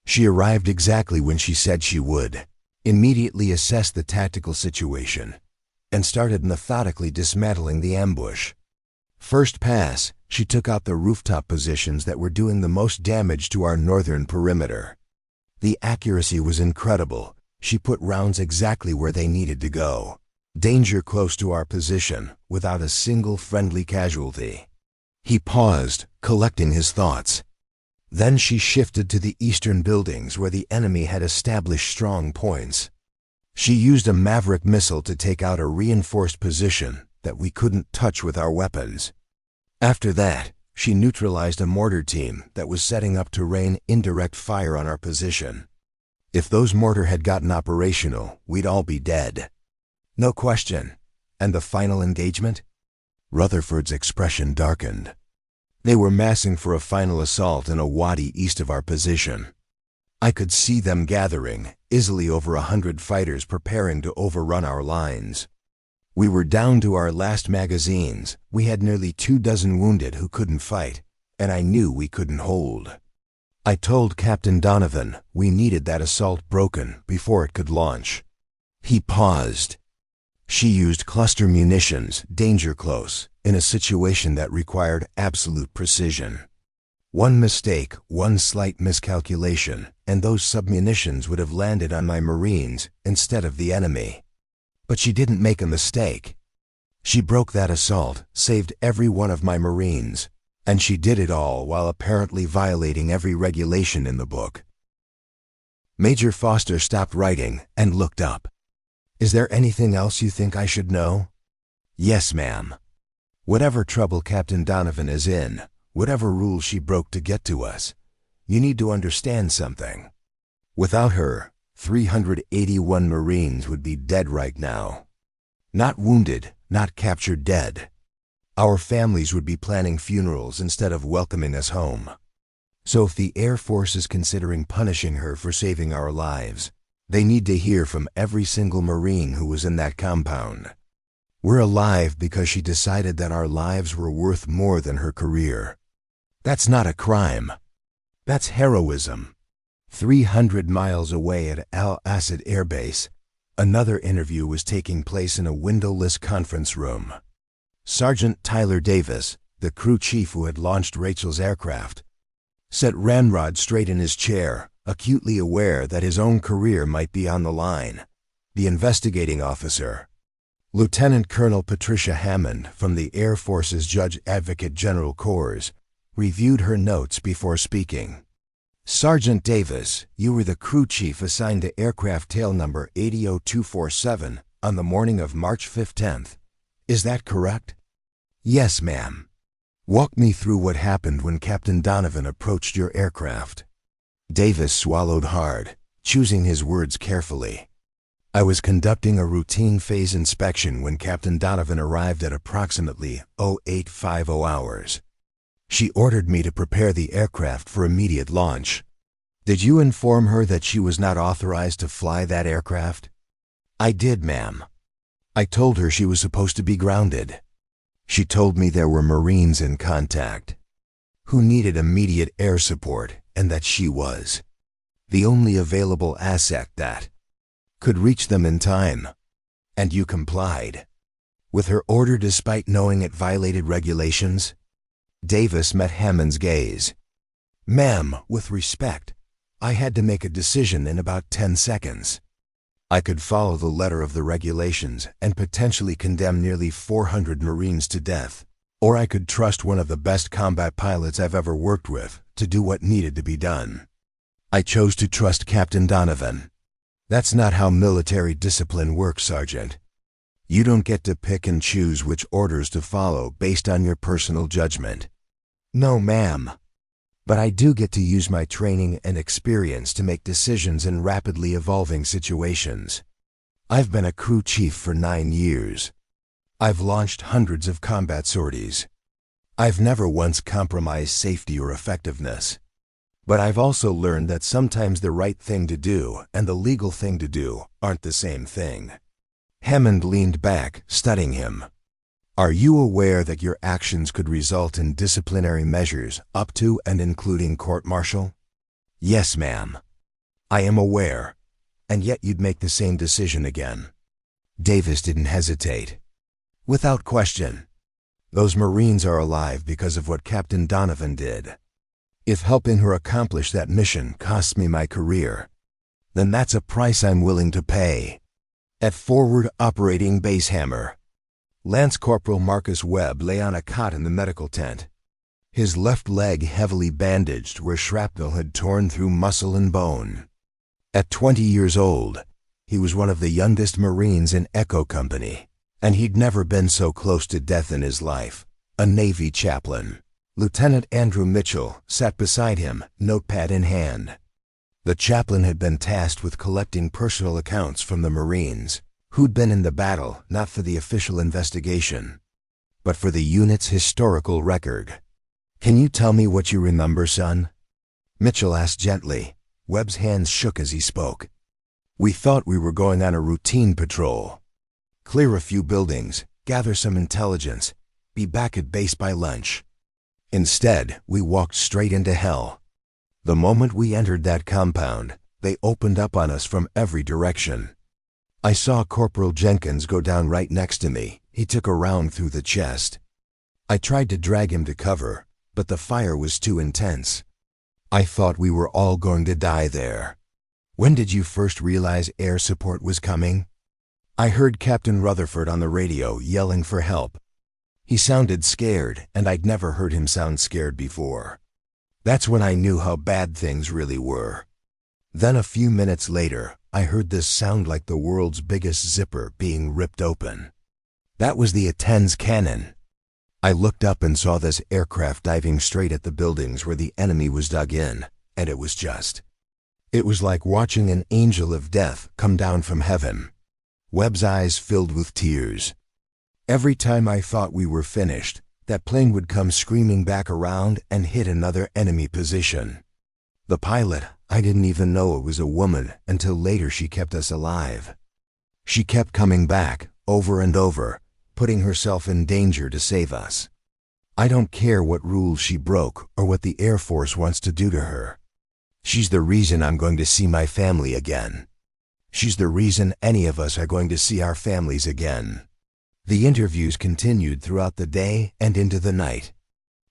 She arrived exactly when she said she would, immediately assessed the tactical situation, and started methodically dismantling the ambush. First pass, she took out the rooftop positions that were doing the most damage to our northern perimeter. The accuracy was incredible. She put rounds exactly where they needed to go. Danger close to our position, without a single friendly casualty. He paused, collecting his thoughts. Then she shifted to the eastern buildings where the enemy had established strong points. She used a Maverick missile to take out a reinforced position that we couldn't touch with our weapons. After that, she neutralized a mortar team that was setting up to rain indirect fire on our position. If those mortar had gotten operational, we'd all be dead. No question. And the final engagement? Rutherford's expression darkened. They were massing for a final assault in a wadi east of our position. I could see them gathering, easily over 100 fighters preparing to overrun our lines. We were down to our last magazines. We had nearly 24 wounded who couldn't fight, and I knew we couldn't hold. I told Captain Donovan we needed that assault broken before it could launch. He paused. She used cluster munitions, danger close, in a situation that required absolute precision. One mistake, one slight miscalculation, and those submunitions would have landed on my Marines instead of the enemy. But she didn't make a mistake. She broke that assault, saved every one of my Marines, and she did it all while apparently violating every regulation in the book. Major Foster stopped writing and looked up. Is there anything else you think I should know? Yes, ma'am. Whatever trouble Captain Donovan is in, whatever rule she broke to get to us, you need to understand something. Without her, 381 Marines would be dead right now. Not wounded, not captured dead. Our families would be planning funerals instead of welcoming us home. So if the Air Force is considering punishing her for saving our lives, they need to hear from every single Marine who was in that compound. We're alive because she decided that our lives were worth more than her career. That's not a crime. That's heroism. 300 miles away at Al Asad Air Base, another interview was taking place in a windowless conference room. Sergeant Tyler Davis, the crew chief who had launched Rachel's aircraft, sat ramrod straight in his chair, acutely aware that his own career might be on the line. The investigating officer, Lieutenant Colonel Patricia Hammond from the Air Force's Judge Advocate General Corps, reviewed her notes before speaking. Sergeant Davis, you were the crew chief assigned to aircraft tail number 800247 on the morning of March 15th. Is that correct? Yes, ma'am. Walk me through what happened when Captain Donovan approached your aircraft. Davis swallowed hard, choosing his words carefully. I was conducting a routine phase inspection when Captain Donovan arrived at approximately 0850 hours. She ordered me to prepare the aircraft for immediate launch. Did you inform her that she was not authorized to fly that aircraft? I did, ma'am. I told her she was supposed to be grounded. She told me there were Marines in contact who needed immediate air support and that she was the only available asset that could reach them in time. And you complied with her order despite knowing it violated regulations? Davis met Hammond's gaze. Ma'am, with respect, I had to make a decision in about 10 seconds. I could follow the letter of the regulations and potentially condemn nearly 400 Marines to death, or I could trust one of the best combat pilots I've ever worked with to do what needed to be done. I chose to trust Captain Donovan. That's not how military discipline works, Sergeant. You don't get to pick and choose which orders to follow based on your personal judgment. No, ma'am. But I do get to use my training and experience to make decisions in rapidly evolving situations. I've been a crew chief for 9 years. I've launched hundreds of combat sorties. I've never once compromised safety or effectiveness. But I've also learned that sometimes the right thing to do and the legal thing to do aren't the same thing. Hammond leaned back, studying him. Are you aware that your actions could result in disciplinary measures up to and including court-martial? Yes, ma'am. I am aware, and yet you'd make the same decision again. Davis didn't hesitate. Without question, those Marines are alive because of what Captain Donovan did. If helping her accomplish that mission costs me my career, then that's a price I'm willing to pay. At Forward Operating Base Hammer, Lance Corporal Marcus Webb lay on a cot in the medical tent, his left leg heavily bandaged where shrapnel had torn through muscle and bone. At 20 years old, he was one of the youngest Marines in Echo Company, and he'd never been so close to death in his life. A Navy chaplain, Lieutenant Andrew Mitchell, sat beside him, notepad in hand. The chaplain had been tasked with collecting personal accounts from the Marines who'd been in the battle, not for the official investigation, but for the unit's historical record. Can you tell me what you remember, son? Mitchell asked gently. Webb's hands shook as he spoke. We thought we were going on a routine patrol. Clear a few buildings, gather some intelligence, be back at base by lunch. Instead, we walked straight into hell. The moment we entered that compound, they opened up on us from every direction. I saw Corporal Jenkins go down right next to me. He took a round through the chest. I tried to drag him to cover, but the fire was too intense. I thought we were all going to die there. When did you first realize air support was coming? I heard Captain Rutherford on the radio yelling for help. He sounded scared, and I'd never heard him sound scared before. That's when I knew how bad things really were. Then a few minutes later, I heard this sound like the world's biggest zipper being ripped open. That was the A-10's cannon. I looked up and saw this aircraft diving straight at the buildings where the enemy was dug in, and it was like watching an angel of death come down from heaven. Webb's eyes filled with tears. Every time I thought we were finished, that plane would come screaming back around and hit another enemy position. The pilot, I didn't even know it was a woman until later. She kept us alive. She kept coming back, over and over, putting herself in danger to save us. I don't care what rules she broke or what the Air Force wants to do to her. She's the reason I'm going to see my family again. She's the reason any of us are going to see our families again. The interviews continued throughout the day and into the night.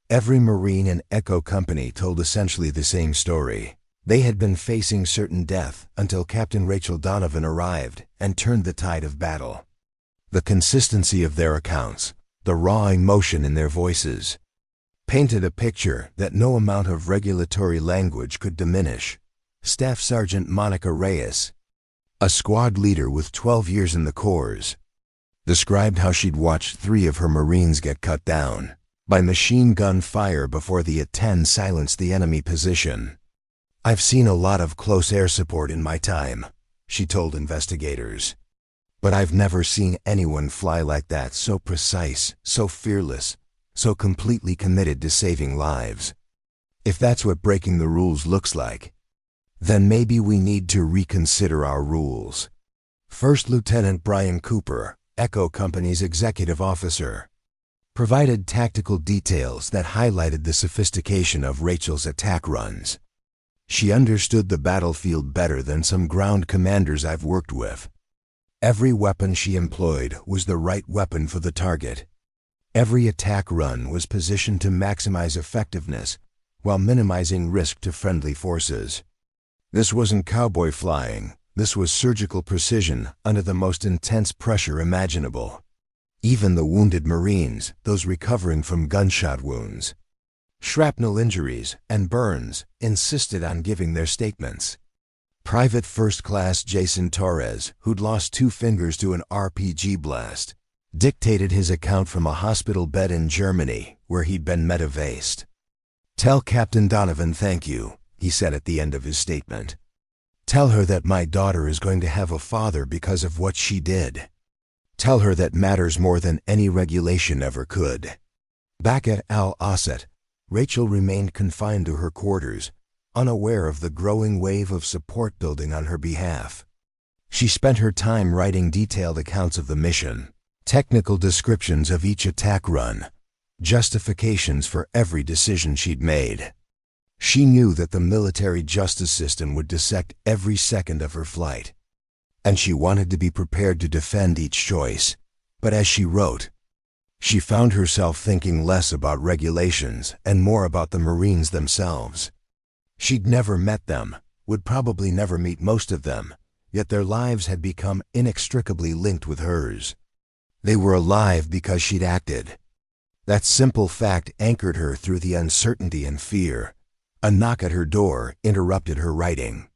Every Marine and Echo company told essentially the same story. They had been facing certain death until Captain Rachel Donovan arrived and turned the tide of battle. The consistency of their accounts, the raw emotion in their voices, painted a picture that no amount of regulatory language could diminish. Staff Sergeant Monica Reyes, a squad leader with 12 years in the Corps, described how she'd watched 3 of her Marines get cut down by machine gun fire before the A-10 silenced the enemy position. "I've seen a lot of close air support in my time," she told investigators. "But I've never seen anyone fly like that, so precise, so fearless, so completely committed to saving lives. If that's what breaking the rules looks like, then maybe we need to reconsider our rules." First Lieutenant Brian Cooper, Echo Company's executive officer, provided tactical details that highlighted the sophistication of Rachel's attack runs. She understood the battlefield better than some ground commanders I've worked with. Every weapon she employed was the right weapon for the target. Every attack run was positioned to maximize effectiveness while minimizing risk to friendly forces. This wasn't cowboy flying. This was surgical precision under the most intense pressure imaginable. Even the wounded Marines, those recovering from gunshot wounds, shrapnel injuries, and burns, insisted on giving their statements. Private First Class Jason Torres, who'd lost 2 fingers to an RPG blast, dictated his account from a hospital bed in Germany where he'd been medevaced. "Tell Captain Donovan thank you," he said at the end of his statement. "Tell her that my daughter is going to have a father because of what she did. Tell her that matters more than any regulation ever could." Back at Al-Asad, Rachel remained confined to her quarters, unaware of the growing wave of support building on her behalf. She spent her time writing detailed accounts of the mission, technical descriptions of each attack run, justifications for every decision she'd made. She knew that the military justice system would dissect every second of her flight, and she wanted to be prepared to defend each choice. But as she wrote, she found herself thinking less about regulations and more about the Marines themselves. She'd never met them, would probably never meet most of them, yet their lives had become inextricably linked with hers. They were alive because she'd acted. That simple fact anchored her through the uncertainty and fear. A knock at her door interrupted her writing.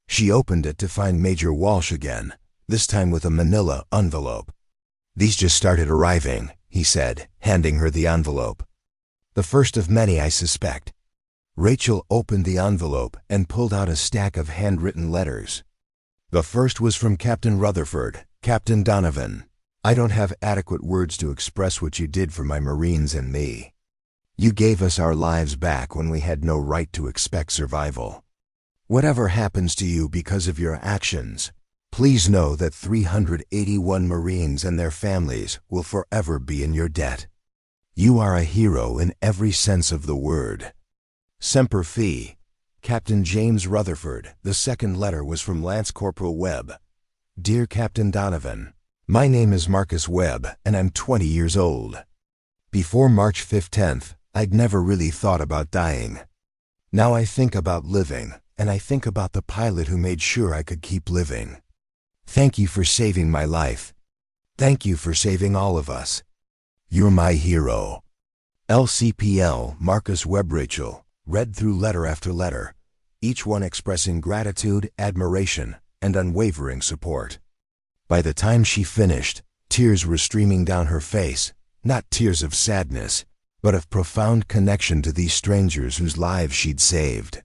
She opened it to find Major Walsh again, this time with a manila envelope. "These just started arriving," he said, handing her the envelope. "The first of many, I suspect." Rachel opened the envelope and pulled out a stack of handwritten letters. The first was from Captain Rutherford. "Captain Donovan, I don't have adequate words to express what you did for my Marines and me. You gave us our lives back when we had no right to expect survival. Whatever happens to you because of your actions, please know that 381 Marines and their families will forever be in your debt. You are a hero in every sense of the word. Semper Fi, Captain James Rutherford." The second letter was from Lance Corporal Webb. "Dear Captain Donovan, my name is Marcus Webb and I'm 20 years old. Before March 15th, I'd never really thought about dying. Now I think about living, and I think about the pilot who made sure I could keep living. Thank you for saving my life. Thank you for saving all of us. You're my hero." LCPL Marcus Webb. Rachel read through letter after letter, each one expressing gratitude, admiration, and unwavering support. By the time she finished, tears were streaming down her face, not tears of sadness, but of profound connection to these strangers whose lives she'd saved.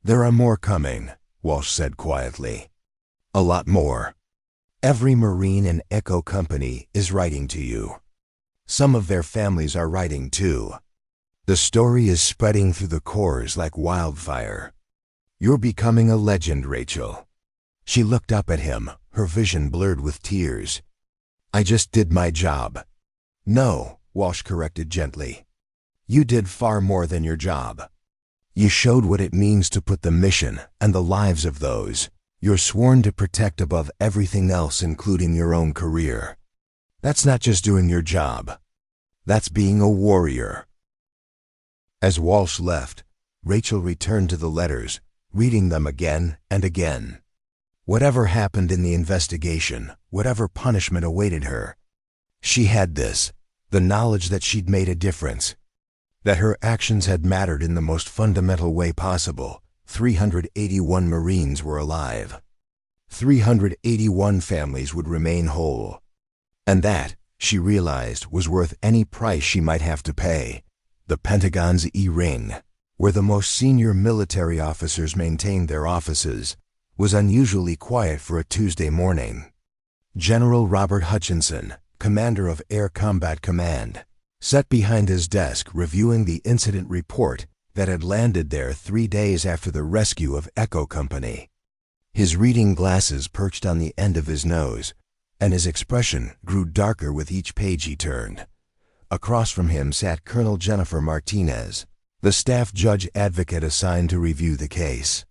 "There are more coming," Walsh said quietly. "A lot more. Every Marine in Echo Company is writing to you. Some of their families are writing too. The story is spreading through the corps like wildfire. You're becoming a legend, Rachel." She looked up at him, her vision blurred with tears. "I just did my job." "No," Walsh corrected gently. "You did far more than your job. You showed what it means to put the mission and the lives of those you're sworn to protect above everything else, including your own career. That's not just doing your job. That's being a warrior." As Walsh left, Rachel returned to the letters, reading them again and again. Whatever happened in the investigation, whatever punishment awaited her, she had this, the knowledge that she'd made a difference, that her actions had mattered in the most fundamental way possible. 381 Marines were alive. 381 families would remain whole. And that, she realized, was worth any price she might have to pay. The Pentagon's E-Ring, where the most senior military officers maintained their offices, was unusually quiet for a Tuesday morning. General Robert Hutchinson, commander of Air Combat Command, sat behind his desk reviewing the incident report that had landed there 3 days after the rescue of Echo Company. His reading glasses perched on the end of his nose, and his expression grew darker with each page he turned. Across from him sat Colonel Jennifer Martinez, the staff judge advocate assigned to review the case.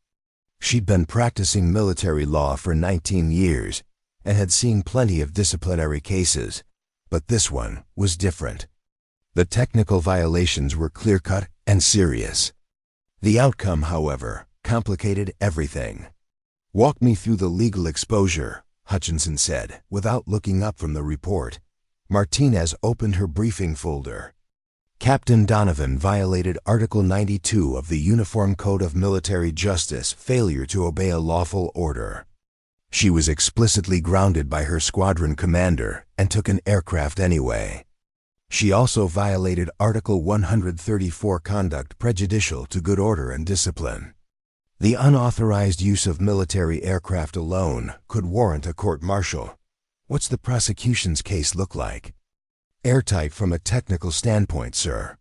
She'd been practicing military law for 19 years and had seen plenty of disciplinary cases, but this one was different. The technical violations were clear-cut and serious. The outcome, however, complicated everything. "Walk me through the legal exposure," Hutchinson said, without looking up from the report. Martinez opened her briefing folder. "Captain Donovan violated Article 92 of the Uniform Code of Military Justice, failure to obey a lawful order. She was explicitly grounded by her squadron commander and took an aircraft anyway. She also violated Article 134, conduct prejudicial to good order and discipline. The unauthorized use of military aircraft alone could warrant a court-martial. What's the prosecution's case look like?" "Airtight from a technical standpoint, sir.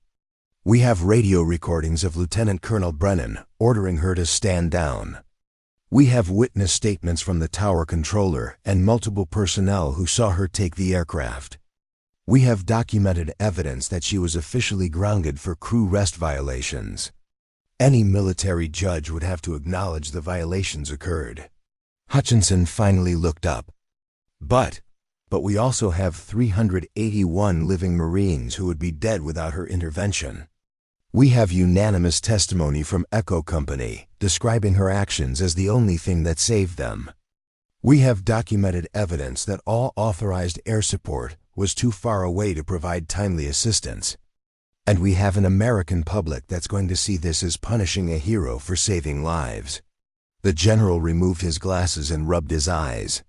We have radio recordings of Lieutenant Colonel Brennan ordering her to stand down. We have witness statements from the tower controller and multiple personnel who saw her take the aircraft. We have documented evidence that she was officially grounded for crew rest violations. Any military judge would have to acknowledge the violations occurred." Hutchinson finally looked up. But we also have 381 living Marines who would be dead without her intervention. We have unanimous testimony from Echo Company describing her actions as the only thing that saved them. We have documented evidence that all authorized air support was too far away to provide timely assistance. And we have an American public that's going to see this as punishing a hero for saving lives." The general removed his glasses and rubbed his eyes.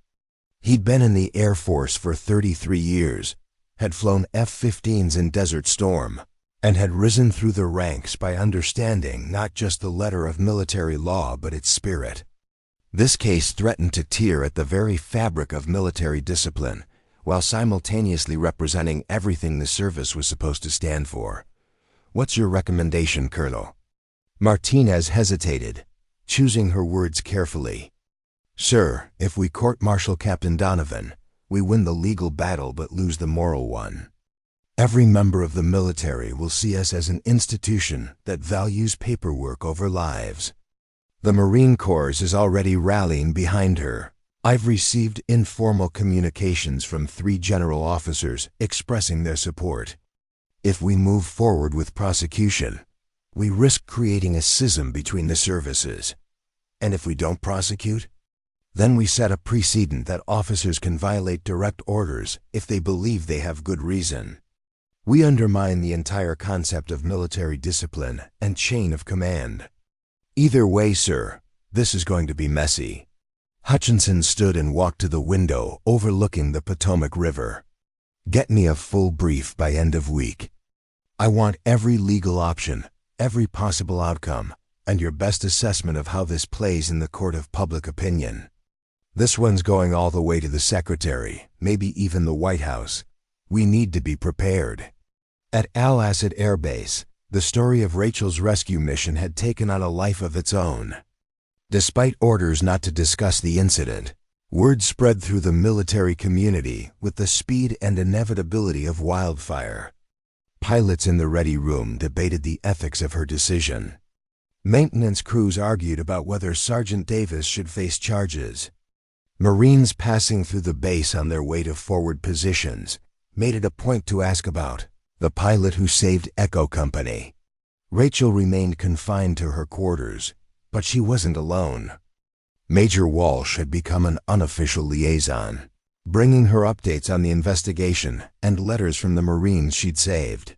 He'd been in the Air Force for 33 years, had flown F-15s in Desert Storm, and had risen through the ranks by understanding not just the letter of military law but its spirit. This case threatened to tear at the very fabric of military discipline, while simultaneously representing everything the service was supposed to stand for. "What's your recommendation, Colonel?" Martinez hesitated, choosing her words carefully. "Sir, if we court-martial Captain Donovan, we win the legal battle but lose the moral one. Every member of the military will see us as an institution that values paperwork over lives. The Marine Corps is already rallying behind her. I've received informal communications from 3 general officers expressing their support. If we move forward with prosecution, we risk creating a schism between the services. And if we don't prosecute, then we set a precedent that officers can violate direct orders if they believe they have good reason. We undermine the entire concept of military discipline and chain of command. Either way, sir, this is going to be messy." Hutchinson stood and walked to the window overlooking the Potomac River. "Get me a full brief by end of week. I want every legal option, every possible outcome, and your best assessment of how this plays in the court of public opinion. This one's going all the way to the Secretary, maybe even the White House. We need to be prepared. At Al-Assad Air Base, the story of Rachel's rescue mission had taken on a life of its own. Despite orders not to discuss the incident, word spread through the military community with the speed and inevitability of wildfire. Pilots in the ready room debated the ethics of her decision. Maintenance crews argued about whether Sergeant Davis should face charges. Marines passing through the base on their way to forward positions made it a point to ask about the pilot who saved Echo Company. Rachel remained confined to her quarters, but she wasn't alone. Major Walsh had become an unofficial liaison, bringing her updates on the investigation and letters from the Marines she'd saved.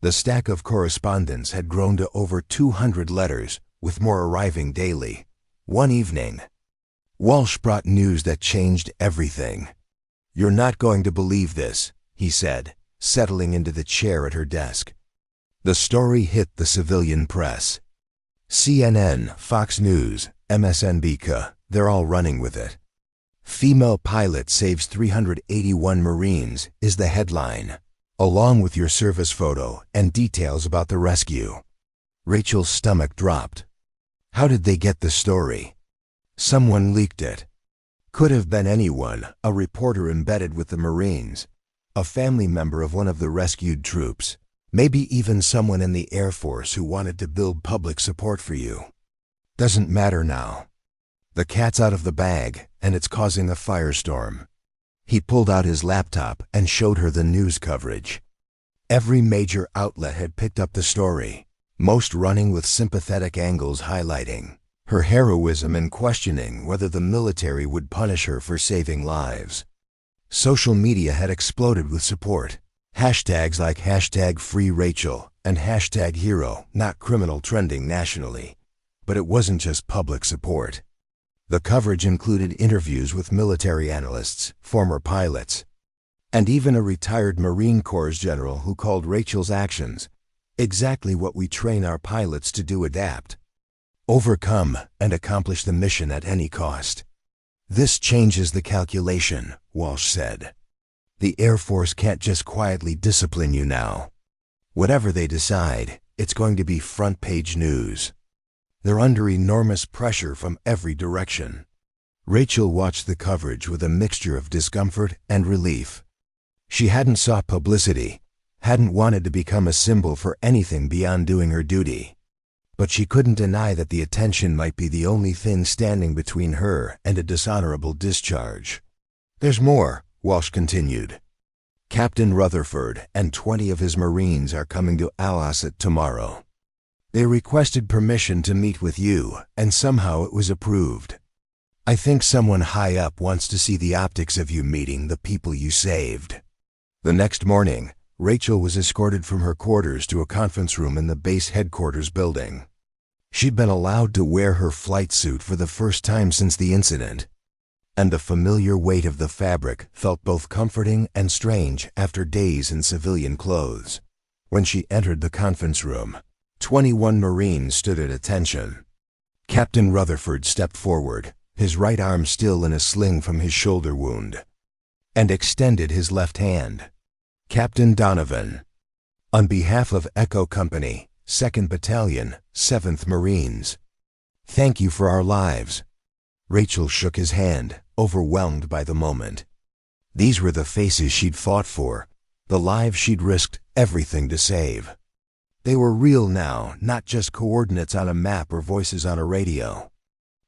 The stack of correspondence had grown to over 200 letters, with more arriving daily. One evening, Walsh brought news that changed everything. "You're not going to believe this," he said, settling into the chair at her desk. The story hit the civilian press. CNN, Fox News, MSNBC, they're all running with it. "Female pilot saves 381 Marines" is the headline, along with your service photo and details about the rescue. Rachel's stomach dropped. How did they get the story? Someone leaked it. Could have been anyone, a reporter embedded with the Marines, a family member of one of the rescued troops, maybe even someone in the Air Force who wanted to build public support for you. Doesn't matter now. The cat's out of the bag, and it's causing a firestorm. He pulled out his laptop and showed her the news coverage. Every major outlet had picked up the story, most running with sympathetic angles highlighting her heroism and questioning whether the military would punish her for saving lives. Social media had exploded with support. Hashtags like #FreeRachel and #Hero Not Criminal trending nationally. But it wasn't just public support. The coverage included interviews with military analysts, former pilots, and even a retired Marine Corps general who called Rachel's actions exactly what we train our pilots to do: adapt, overcome, and accomplish the mission at any cost. "This changes the calculation," Walsh said. "The Air Force can't just quietly discipline you now. Whatever they decide, it's going to be front-page news. They're under enormous pressure from every direction." Rachel watched the coverage with a mixture of discomfort and relief. She hadn't sought publicity, hadn't wanted to become a symbol for anything beyond doing her duty. But she couldn't deny that the attention might be the only thing standing between her and a dishonorable discharge. "There's more," Walsh continued. "Captain Rutherford and 20 of his Marines are coming to Al-Assad tomorrow. They requested permission to meet with you, and somehow it was approved. I think someone high up wants to see the optics of you meeting the people you saved." The next morning, Rachel was escorted from her quarters to a conference room in the base headquarters building. She'd been allowed to wear her flight suit for the first time since the incident, and the familiar weight of the fabric felt both comforting and strange after days in civilian clothes. When she entered the conference room, 21 Marines stood at attention. Captain Rutherford stepped forward, his right arm still in a sling from his shoulder wound, and extended his left hand. "Captain Donovan, on behalf of Echo Company, 2nd Battalion, 7th Marines, thank you for our lives." Rachel shook his hand, overwhelmed by the moment. These were the faces she'd fought for, the lives she'd risked everything to save. They were real now, not just coordinates on a map or voices on a radio,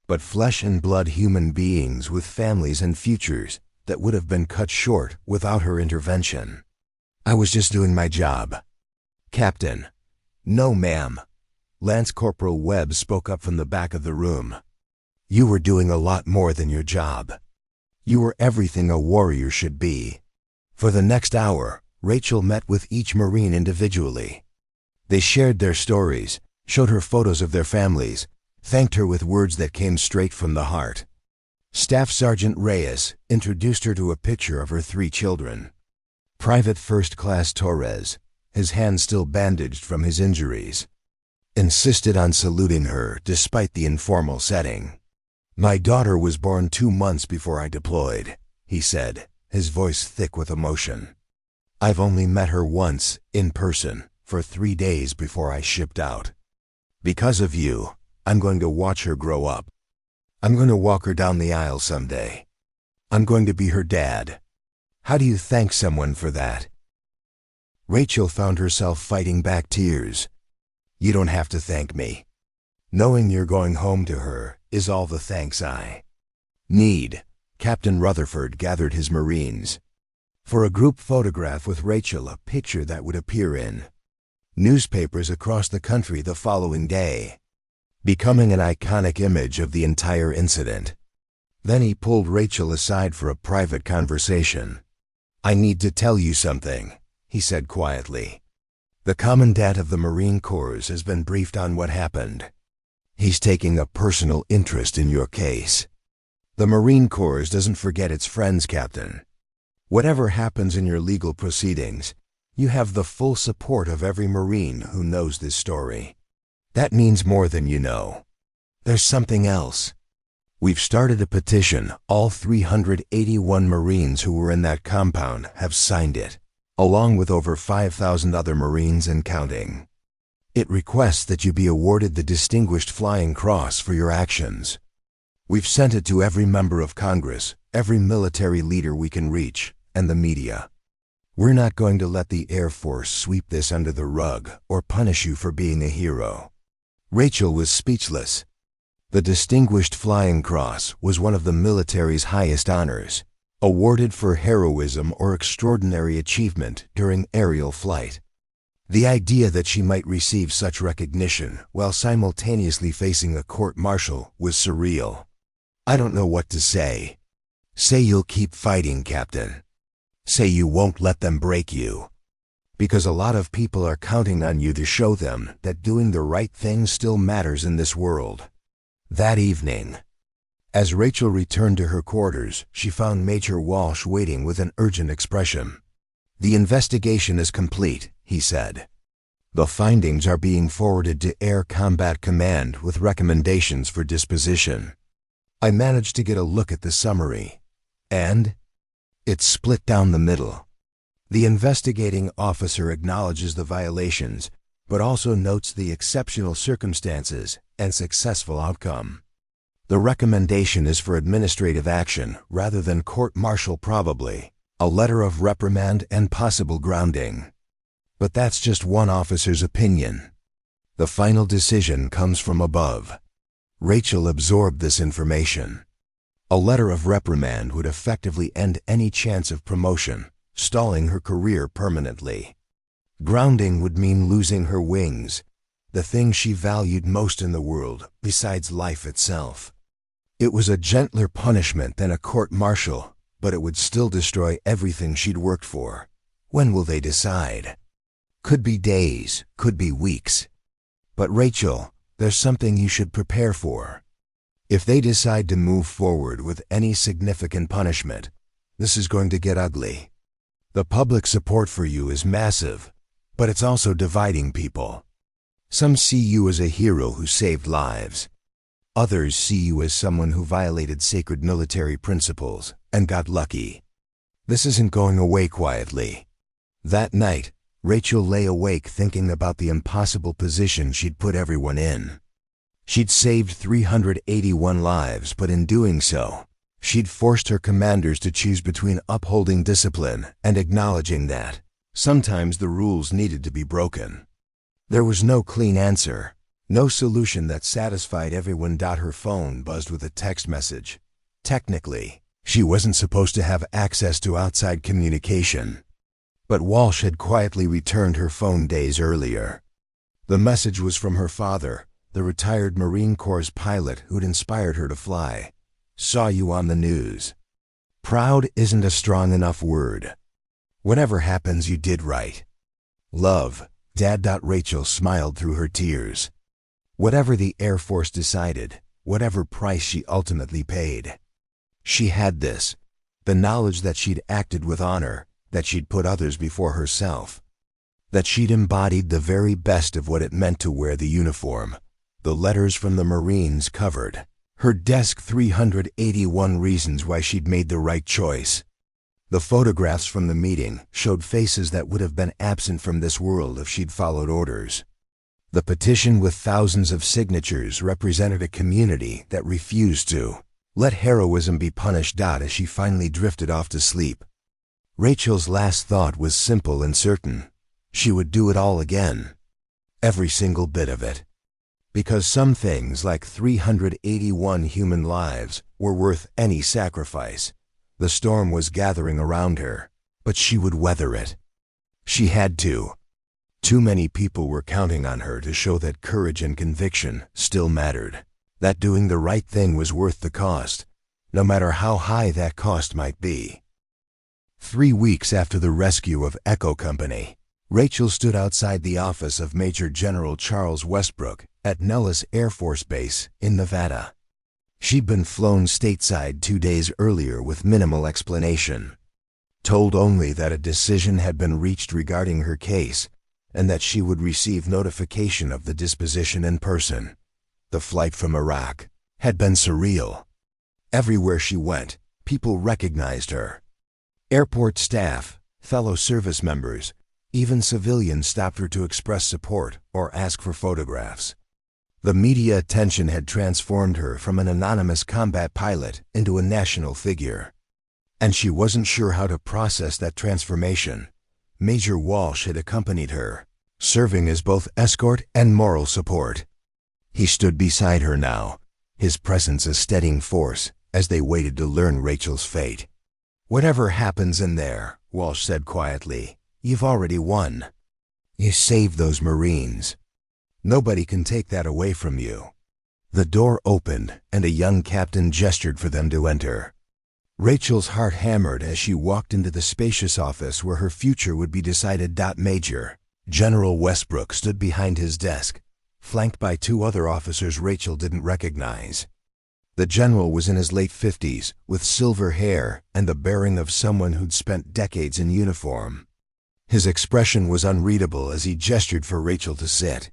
but flesh and blood human beings with families and futures that would have been cut short without her intervention. "I was just doing my job." "Captain." "No, ma'am." Lance Corporal Webb spoke up from the back of the room. "You were doing a lot more than your job. You were everything a warrior should be." For the next hour, Rachel met with each Marine individually. They shared their stories, showed her photos of their families, thanked her with words that came straight from the heart. Staff Sergeant Reyes introduced her to a picture of her 3 children. Private First Class Torres, his hand still bandaged from his injuries, insisted on saluting her despite the informal setting. My daughter was born 2 months before I deployed, he said, his voice thick with emotion. I've only met her once, in person, for 3 days before I shipped out. Because of you, I'm going to watch her grow up. I'm going to walk her down the aisle someday. I'm going to be her dad. How do you thank someone for that? Rachel found herself fighting back tears. You don't have to thank me. Knowing you're going home to her is all the thanks I need. Captain Rutherford gathered his Marines for a group photograph with Rachel, a picture that would appear in newspapers across the country the following day, becoming an iconic image of the entire incident. Then he pulled Rachel aside for a private conversation. I need to tell you something, he said quietly. The Commandant of the Marine Corps has been briefed on what happened. He's taking a personal interest in your case. The Marine Corps doesn't forget its friends, Captain. Whatever happens in your legal proceedings, you have the full support of every Marine who knows this story. That means more than you know. There's something else. We've started a petition. All 381 Marines who were in that compound have signed it, along with over 5,000 other Marines and counting. It requests that you be awarded the Distinguished Flying Cross for your actions. We've sent it to every member of Congress, every military leader we can reach, and the media. We're not going to let the Air Force sweep this under the rug or punish you for being a hero. Rachel was speechless. The Distinguished Flying Cross was one of the military's highest honors, awarded for heroism or extraordinary achievement during aerial flight. The idea that she might receive such recognition while simultaneously facing a court-martial was surreal. I don't know what to say. Say you'll keep fighting, Captain. Say you won't let them break you. Because a lot of people are counting on you to show them that doing the right thing still matters in this world. That evening, as Rachel returned to her quarters, she found Major Walsh waiting with an urgent expression. The investigation is complete, he said. The findings are being forwarded to Air Combat Command with recommendations for disposition. I managed to get a look at the summary, and it's split down the middle. The investigating officer acknowledges the violations, but also notes the exceptional circumstances and successful outcome. The recommendation is for administrative action rather than court-martial, probably a letter of reprimand and possible grounding. But that's just one officer's opinion. The final decision comes from above. Rachel absorbed this information. A letter of reprimand would effectively end any chance of promotion, stalling her career permanently. Grounding would mean losing her wings, the thing she valued most in the world besides life itself. It was a gentler punishment than a court-martial, but it would still destroy everything she'd worked for. When will they decide? Could be days, could be weeks. But Rachel, there's something you should prepare for. If they decide to move forward with any significant punishment, this is going to get ugly. The public support for you is massive, but it's also dividing people. Some see you as a hero who saved lives. Others see you as someone who violated sacred military principles and got lucky. This isn't going away quietly. That night, Rachel lay awake thinking about the impossible position she'd put everyone in. She'd saved 381 lives, but in doing so, she'd forced her commanders to choose between upholding discipline and acknowledging that sometimes the rules needed to be broken. There was no clean answer, no solution that satisfied everyone. Her phone buzzed with a text message. Technically, she wasn't supposed to have access to outside communication, but Walsh had quietly returned her phone days earlier. The message was from her father, the retired Marine Corps pilot who'd inspired her to fly. Saw you on the news. Proud isn't a strong enough word. Whatever happens, you did right. Love, Dad. Rachel smiled through her tears. Whatever the Air Force decided, whatever price she ultimately paid, she had this, the knowledge that she'd acted with honor, that she'd put others before herself, that she'd embodied the very best of what it meant to wear the uniform. The letters from the Marines covered Her desk 381 reasons why she'd made the right choice. The photographs from the meeting showed faces that would have been absent from this world if she'd followed orders. The petition with thousands of signatures represented a community that refused to let heroism be punished. As she finally drifted off to sleep, Rachel's last thought was simple and certain. She would do it all again. Every single bit of it. Because some things, like 381 human lives, were worth any sacrifice. The storm was gathering around her, but she would weather it. She had to. Too many people were counting on her to show that courage and conviction still mattered, that doing the right thing was worth the cost, no matter how high that cost might be. 3 weeks after the rescue of Echo Company, Rachel stood outside the office of Major General Charles Westbrook at Nellis Air Force Base in Nevada. She'd been flown stateside 2 days earlier with minimal explanation, told only that a decision had been reached regarding her case and that she would receive notification of the disposition in person. The flight from Iraq had been surreal. Everywhere she went, people recognized her. Airport staff, fellow service members, even civilians stopped her to express support or ask for photographs. The media attention had transformed her from an anonymous combat pilot into a national figure. And she wasn't sure how to process that transformation. Major Walsh had accompanied her, serving as both escort and moral support. He stood beside her now, his presence a steadying force as they waited to learn Rachel's fate. "Whatever happens in there," Walsh said quietly, "you've already won. You saved those Marines. Nobody can take that away from you." The door opened and a young captain gestured for them to enter. Rachel's heart hammered as she walked into the spacious office where her future would be decided. Major General Westbrook stood behind his desk, flanked by 2 other officers Rachel didn't recognize. The general was in his late 50s, with silver hair and the bearing of someone who'd spent decades in uniform. His expression was unreadable as he gestured for Rachel to sit.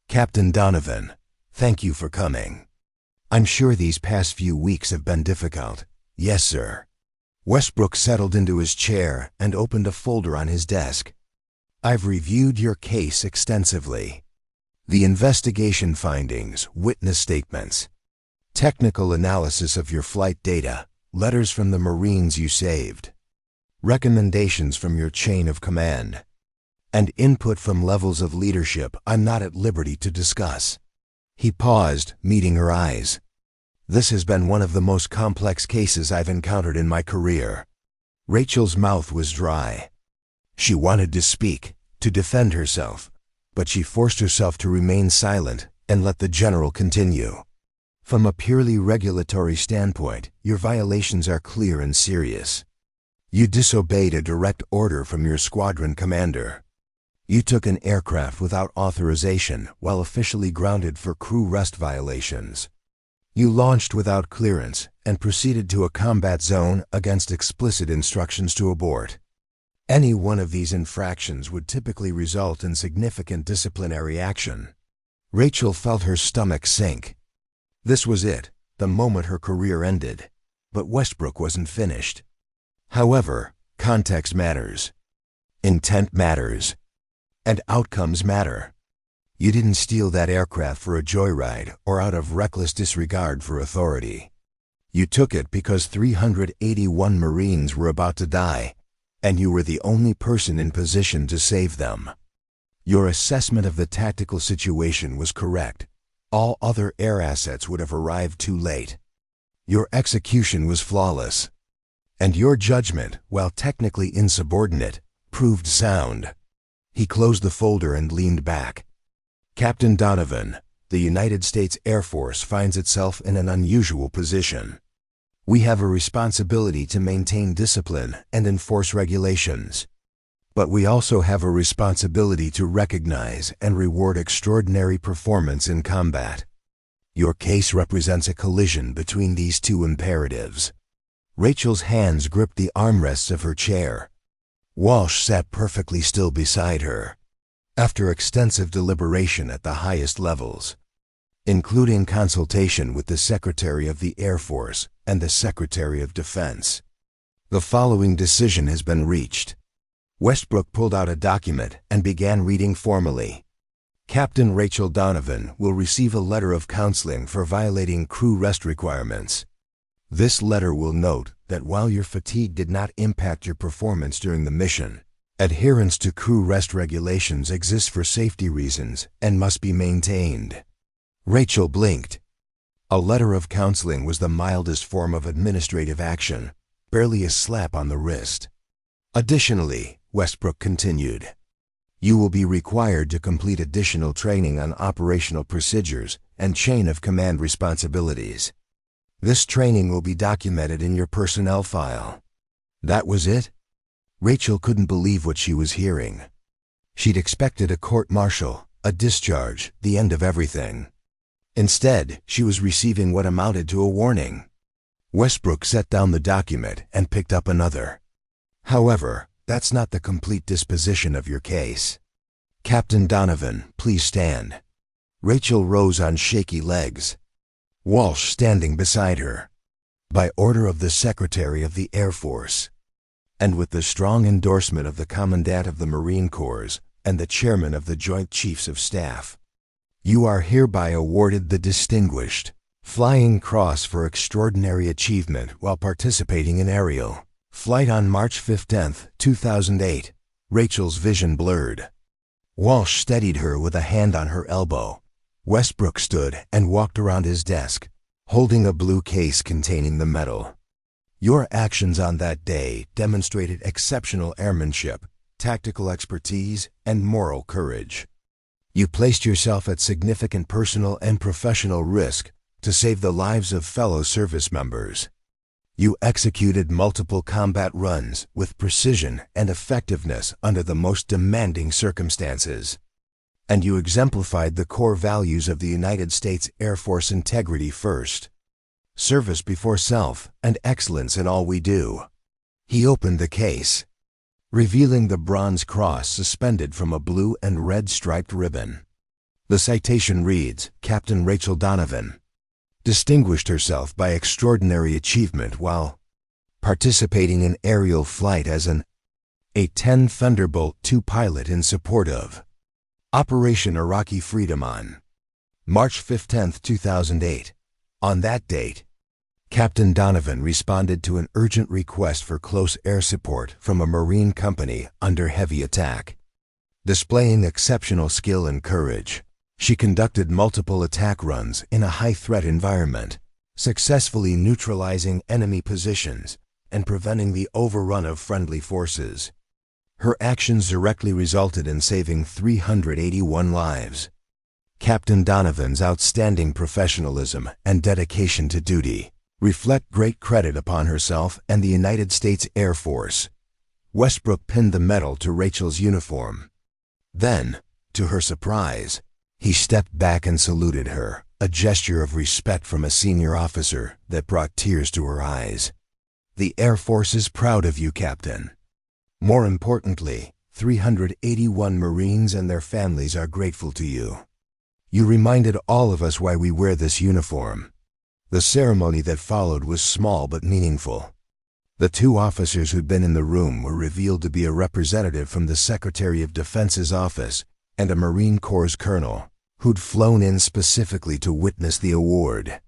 "Captain Donovan, thank you for coming. I'm sure these past few weeks have been difficult." "Yes, sir." Westbrook settled into his chair and opened a folder on his desk. "I've reviewed your case extensively. The investigation findings, witness statements, technical analysis of your flight data, letters from the Marines you saved, recommendations from your chain of command, and input from levels of leadership I'm not at liberty to discuss." He paused, meeting her eyes. "This has been one of the most complex cases I've encountered in my career." Rachel's mouth was dry. She wanted to speak, to defend herself, but she forced herself to remain silent and let the general continue. "From a purely regulatory standpoint, your violations are clear and serious. You disobeyed a direct order from your squadron commander. You took an aircraft without authorization while officially grounded for crew rest violations. You launched without clearance and proceeded to a combat zone against explicit instructions to abort. Any one of these infractions would typically result in significant disciplinary action." Rachel felt her stomach sink. This was it, the moment her career ended. But Westbrook wasn't finished. "However, context matters. Intent matters. And outcomes matter. You didn't steal that aircraft for a joyride or out of reckless disregard for authority. You took it because 381 Marines were about to die, and you were the only person in position to save them. Your assessment of the tactical situation was correct. All other air assets would have arrived too late. Your execution was flawless. And your judgment, while technically insubordinate, proved sound." He closed the folder and leaned back. "Captain Donovan, the United States Air Force finds itself in an unusual position. We have a responsibility to maintain discipline and enforce regulations. But we also have a responsibility to recognize and reward extraordinary performance in combat. Your case represents a collision between these 2 imperatives." Rachel's hands gripped the armrests of her chair. Walsh sat perfectly still beside her. After extensive deliberation at the highest levels, including consultation with the Secretary of the Air Force and the Secretary of Defense. The following decision has been reached. Westbrook pulled out a document and began reading formally. Captain Rachel Donovan will receive a letter of counseling for violating crew rest requirements. This letter will note that while your fatigue did not impact your performance during the mission, adherence to crew rest regulations exists for safety reasons and must be maintained. Rachel blinked. A letter of counseling was the mildest form of administrative action, barely a slap on the wrist. Additionally, Westbrook continued, you will be required to complete additional training on operational procedures and chain of command responsibilities. This training will be documented in your personnel file. That was it? Rachel couldn't believe what she was hearing. She'd expected a court-martial, a discharge, the end of everything. Instead, she was receiving what amounted to a warning. Westbrook set down the document and picked up another. However, that's not the complete disposition of your case. Captain Donovan, please stand. Rachel rose on shaky legs. Walsh standing beside her. By order of the Secretary of the Air Force, and with the strong endorsement of the Commandant of the Marine Corps and the Chairman of the Joint Chiefs of Staff, you are hereby awarded the Distinguished Flying Cross for extraordinary achievement while participating in aerial flight on March 15, 2008. Rachel's vision blurred. Walsh steadied her with a hand on her elbow. Westbrook stood and walked around his desk, holding a blue case containing the medal. Your actions on that day demonstrated exceptional airmanship, tactical expertise, and moral courage. You placed yourself at significant personal and professional risk to save the lives of fellow service members. You executed multiple combat runs with precision and effectiveness under the most demanding circumstances. And you exemplified the core values of the United States Air Force: integrity first, service before self, and excellence in all we do. He opened the case, revealing the bronze cross suspended from a blue and red striped ribbon. The citation reads, Captain Rachel Donovan distinguished herself by extraordinary achievement while participating in aerial flight as an A-10 Thunderbolt II pilot in support of Operation Iraqi Freedom on March 15, 2008. On that date, Captain Donovan responded to an urgent request for close air support from a Marine company under heavy attack. Displaying exceptional skill and courage, she conducted multiple attack runs in a high-threat environment, successfully neutralizing enemy positions and preventing the overrun of friendly forces. Her actions directly resulted in saving 381 lives. Captain Donovan's outstanding professionalism and dedication to duty reflect great credit upon herself and the United States Air Force. Westbrook pinned the medal to Rachel's uniform. Then, to her surprise, he stepped back and saluted her, a gesture of respect from a senior officer that brought tears to her eyes. The Air Force is proud of you, Captain. More importantly, 381 Marines and their families are grateful to you. You reminded all of us why we wear this uniform. The ceremony that followed was small but meaningful. The two officers who'd been in the room were revealed to be a representative from the Secretary of Defense's office and a Marine Corps colonel who'd flown in specifically to witness the award.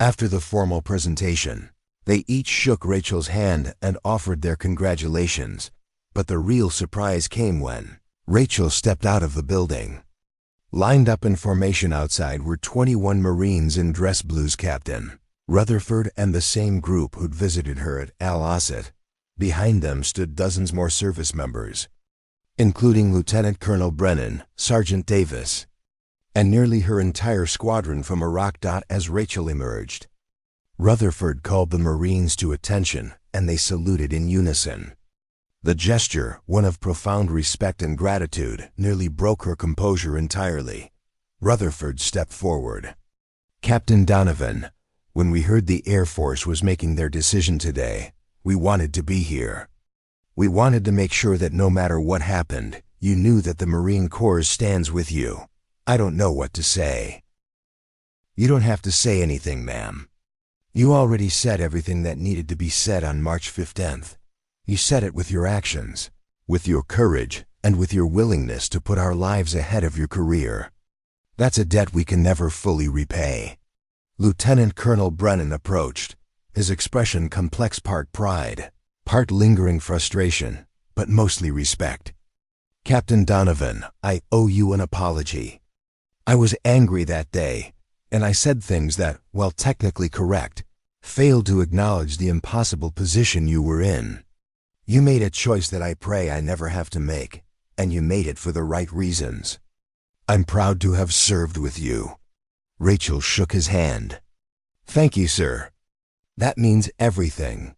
After the formal presentation, they each shook Rachel's hand and offered their congratulations, but the real surprise came when Rachel stepped out of the building. Lined up in formation outside were 21 Marines in dress blues. Captain Rutherford and the same group who'd visited her at Al-Asad. Behind them stood dozens more service members, including Lieutenant Colonel Brennan, Sergeant Davis, and nearly her entire squadron from Iraq. As Rachel emerged, Rutherford called the Marines to attention, and they saluted in unison. The gesture, one of profound respect and gratitude, nearly broke her composure entirely. Rutherford stepped forward. Captain Donovan, when we heard the Air Force was making their decision today, we wanted to be here. We wanted to make sure that no matter what happened, you knew that the Marine Corps stands with you. I don't know what to say. You don't have to say anything, ma'am. You already said everything that needed to be said on March 15th. You said it with your actions, with your courage, and with your willingness to put our lives ahead of your career. That's a debt we can never fully repay." Lieutenant Colonel Brennan approached, his expression complex, part pride, part lingering frustration, but mostly respect. "Captain Donovan, I owe you an apology. I was angry that day, and I said things that, while technically correct, failed to acknowledge the impossible position you were in. You made a choice that I pray I never have to make, and you made it for the right reasons. I'm proud to have served with you." Rachel shook his hand. "Thank you, sir. That means everything."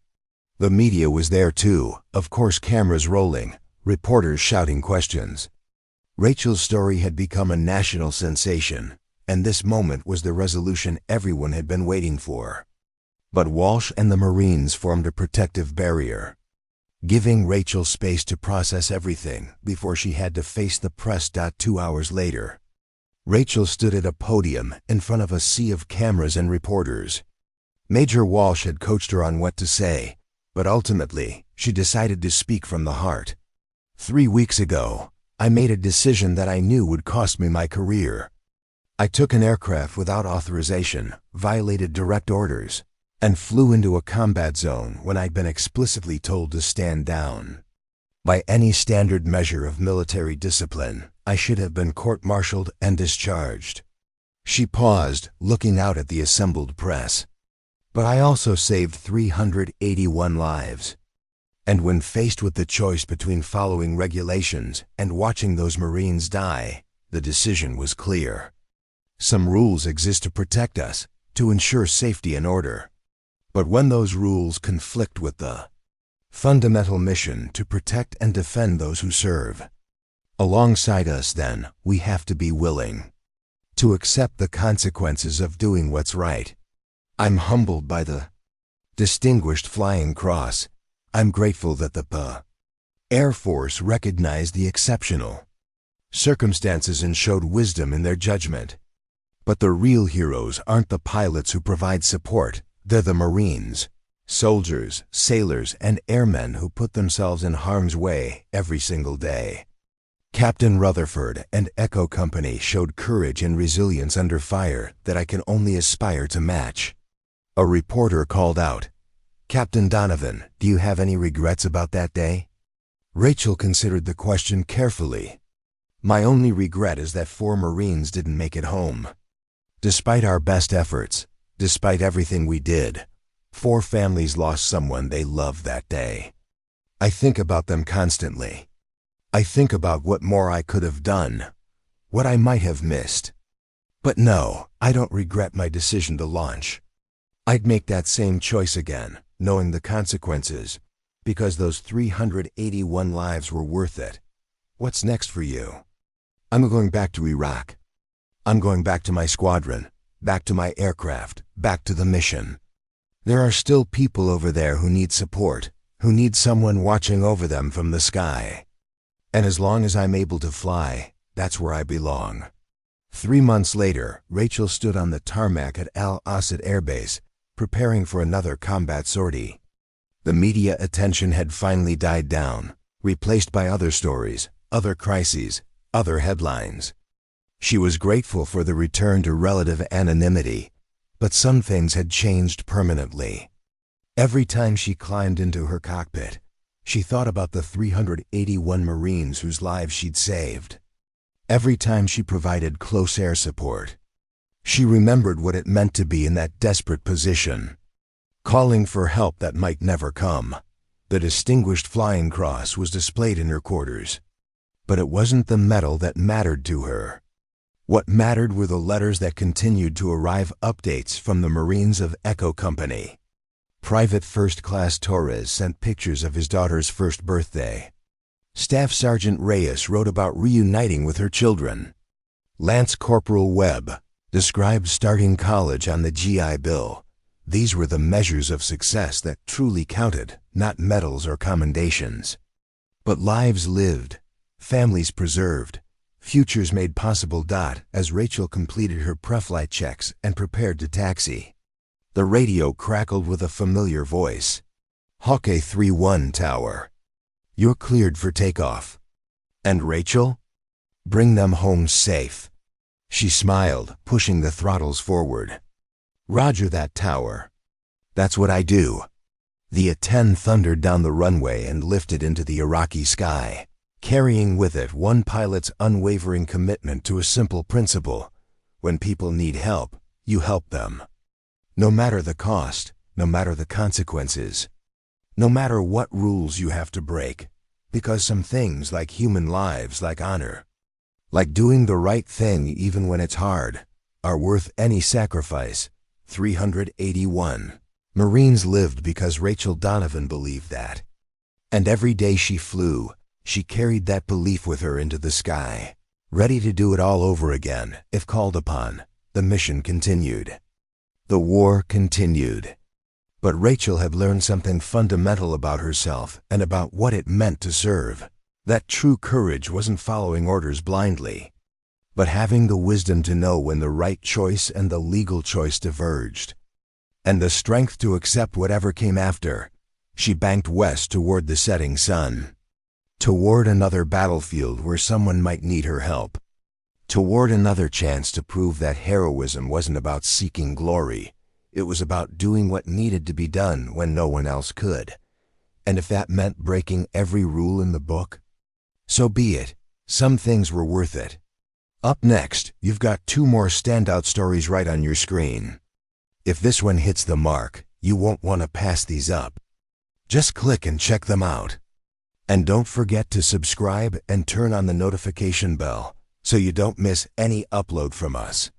The media was there too, of course, cameras rolling, reporters shouting questions. Rachel's story had become a national sensation, and this moment was the resolution everyone had been waiting for. But Walsh and the Marines formed a protective barrier, giving Rachel space to process everything before she had to face the press. 2 hours later, Rachel stood at a podium in front of a sea of cameras and reporters. Major Walsh had coached her on what to say, but ultimately, she decided to speak from the heart. "3 weeks ago, I made a decision that I knew would cost me my career. I took an aircraft without authorization, violated direct orders, and flew into a combat zone when I'd been explicitly told to stand down. By any standard measure of military discipline, I should have been court-martialed and discharged." She paused, looking out at the assembled press. "But I also saved 381 lives. And when faced with the choice between following regulations and watching those Marines die, the decision was clear. Some rules exist to protect us, to ensure safety and order. But when those rules conflict with the fundamental mission to protect and defend those who serve alongside us, then we have to be willing to accept the consequences of doing what's right. I'm humbled by the Distinguished Flying Cross. I'm grateful that the Air Force recognized the exceptional circumstances and showed wisdom in their judgment. But the real heroes aren't the pilots who provide support. They're the Marines, soldiers, sailors, and airmen who put themselves in harm's way every single day." Captain Rutherford and Echo Company showed courage and resilience under fire that I can only aspire to match. A reporter called out, "Captain Donovan, do you have any regrets about that day?" Rachel considered the question carefully. "My only regret is that 4 Marines didn't make it home. Despite our best efforts, despite everything we did, 4 families lost someone they loved that day. I think about them constantly. I think about what more I could have done, what I might have missed. But no, I don't regret my decision to launch. I'd make that same choice again, knowing the consequences, because those 381 lives were worth it." "What's next for you?" "I'm going back to Iraq. I'm going back to my squadron, back to my aircraft, back to the mission. There are still people over there who need support, who need someone watching over them from the sky. And as long as I'm able to fly, that's where I belong." 3 months later, Rachel stood on the tarmac at Al Asad Air Base, preparing for another combat sortie. The media attention had finally died down, replaced by other stories, other crises, other headlines. She was grateful for the return to relative anonymity, but some things had changed permanently. Every time she climbed into her cockpit, she thought about the 381 Marines whose lives she'd saved. Every time she provided close air support, she remembered what it meant to be in that desperate position, calling for help that might never come. The Distinguished Flying Cross was displayed in her quarters, but it wasn't the medal that mattered to her. What mattered were the letters that continued to arrive, updates from the Marines of Echo Company. Private First Class Torres sent pictures of his daughter's first birthday. Staff Sergeant Reyes wrote about reuniting with her children. Lance Corporal Webb described starting college on the GI Bill. These were the measures of success that truly counted, not medals or commendations. But lives lived, families preserved, Futures made possible. As Rachel completed her pre-flight checks and prepared to taxi, the radio crackled with a familiar voice. Hawk A-31 Tower. You're cleared for takeoff. And Rachel? Bring them home safe. She smiled, pushing the throttles forward. Roger that, Tower. That's what I do. The A-10 thundered down the runway and lifted into the Iraqi sky, carrying with it one pilot's unwavering commitment to a simple principle. When people need help, you help them. No matter the cost, no matter the consequences, no matter what rules you have to break, because some things, like human lives, like honor, like doing the right thing even when it's hard, are worth any sacrifice. 381. Marines lived because Rachel Donovan believed that. And every day she flew, she carried that belief with her into the sky, ready to do it all over again if called upon. The mission continued. The war continued. But Rachel had learned something fundamental about herself and about what it meant to serve. That true courage wasn't following orders blindly, but having the wisdom to know when the right choice and the legal choice diverged, and the strength to accept whatever came after. She banked west toward the setting sun, toward another battlefield where someone might need her help, toward another chance to prove that heroism wasn't about seeking glory. It was about doing what needed to be done when no one else could. And if that meant breaking every rule in the book, so be it. Some things were worth it. Up next, you've got two more standout stories right on your screen. If this one hits the mark, you won't want to pass these up. Just click and check them out. And don't forget to subscribe and turn on the notification bell so you don't miss any upload from us.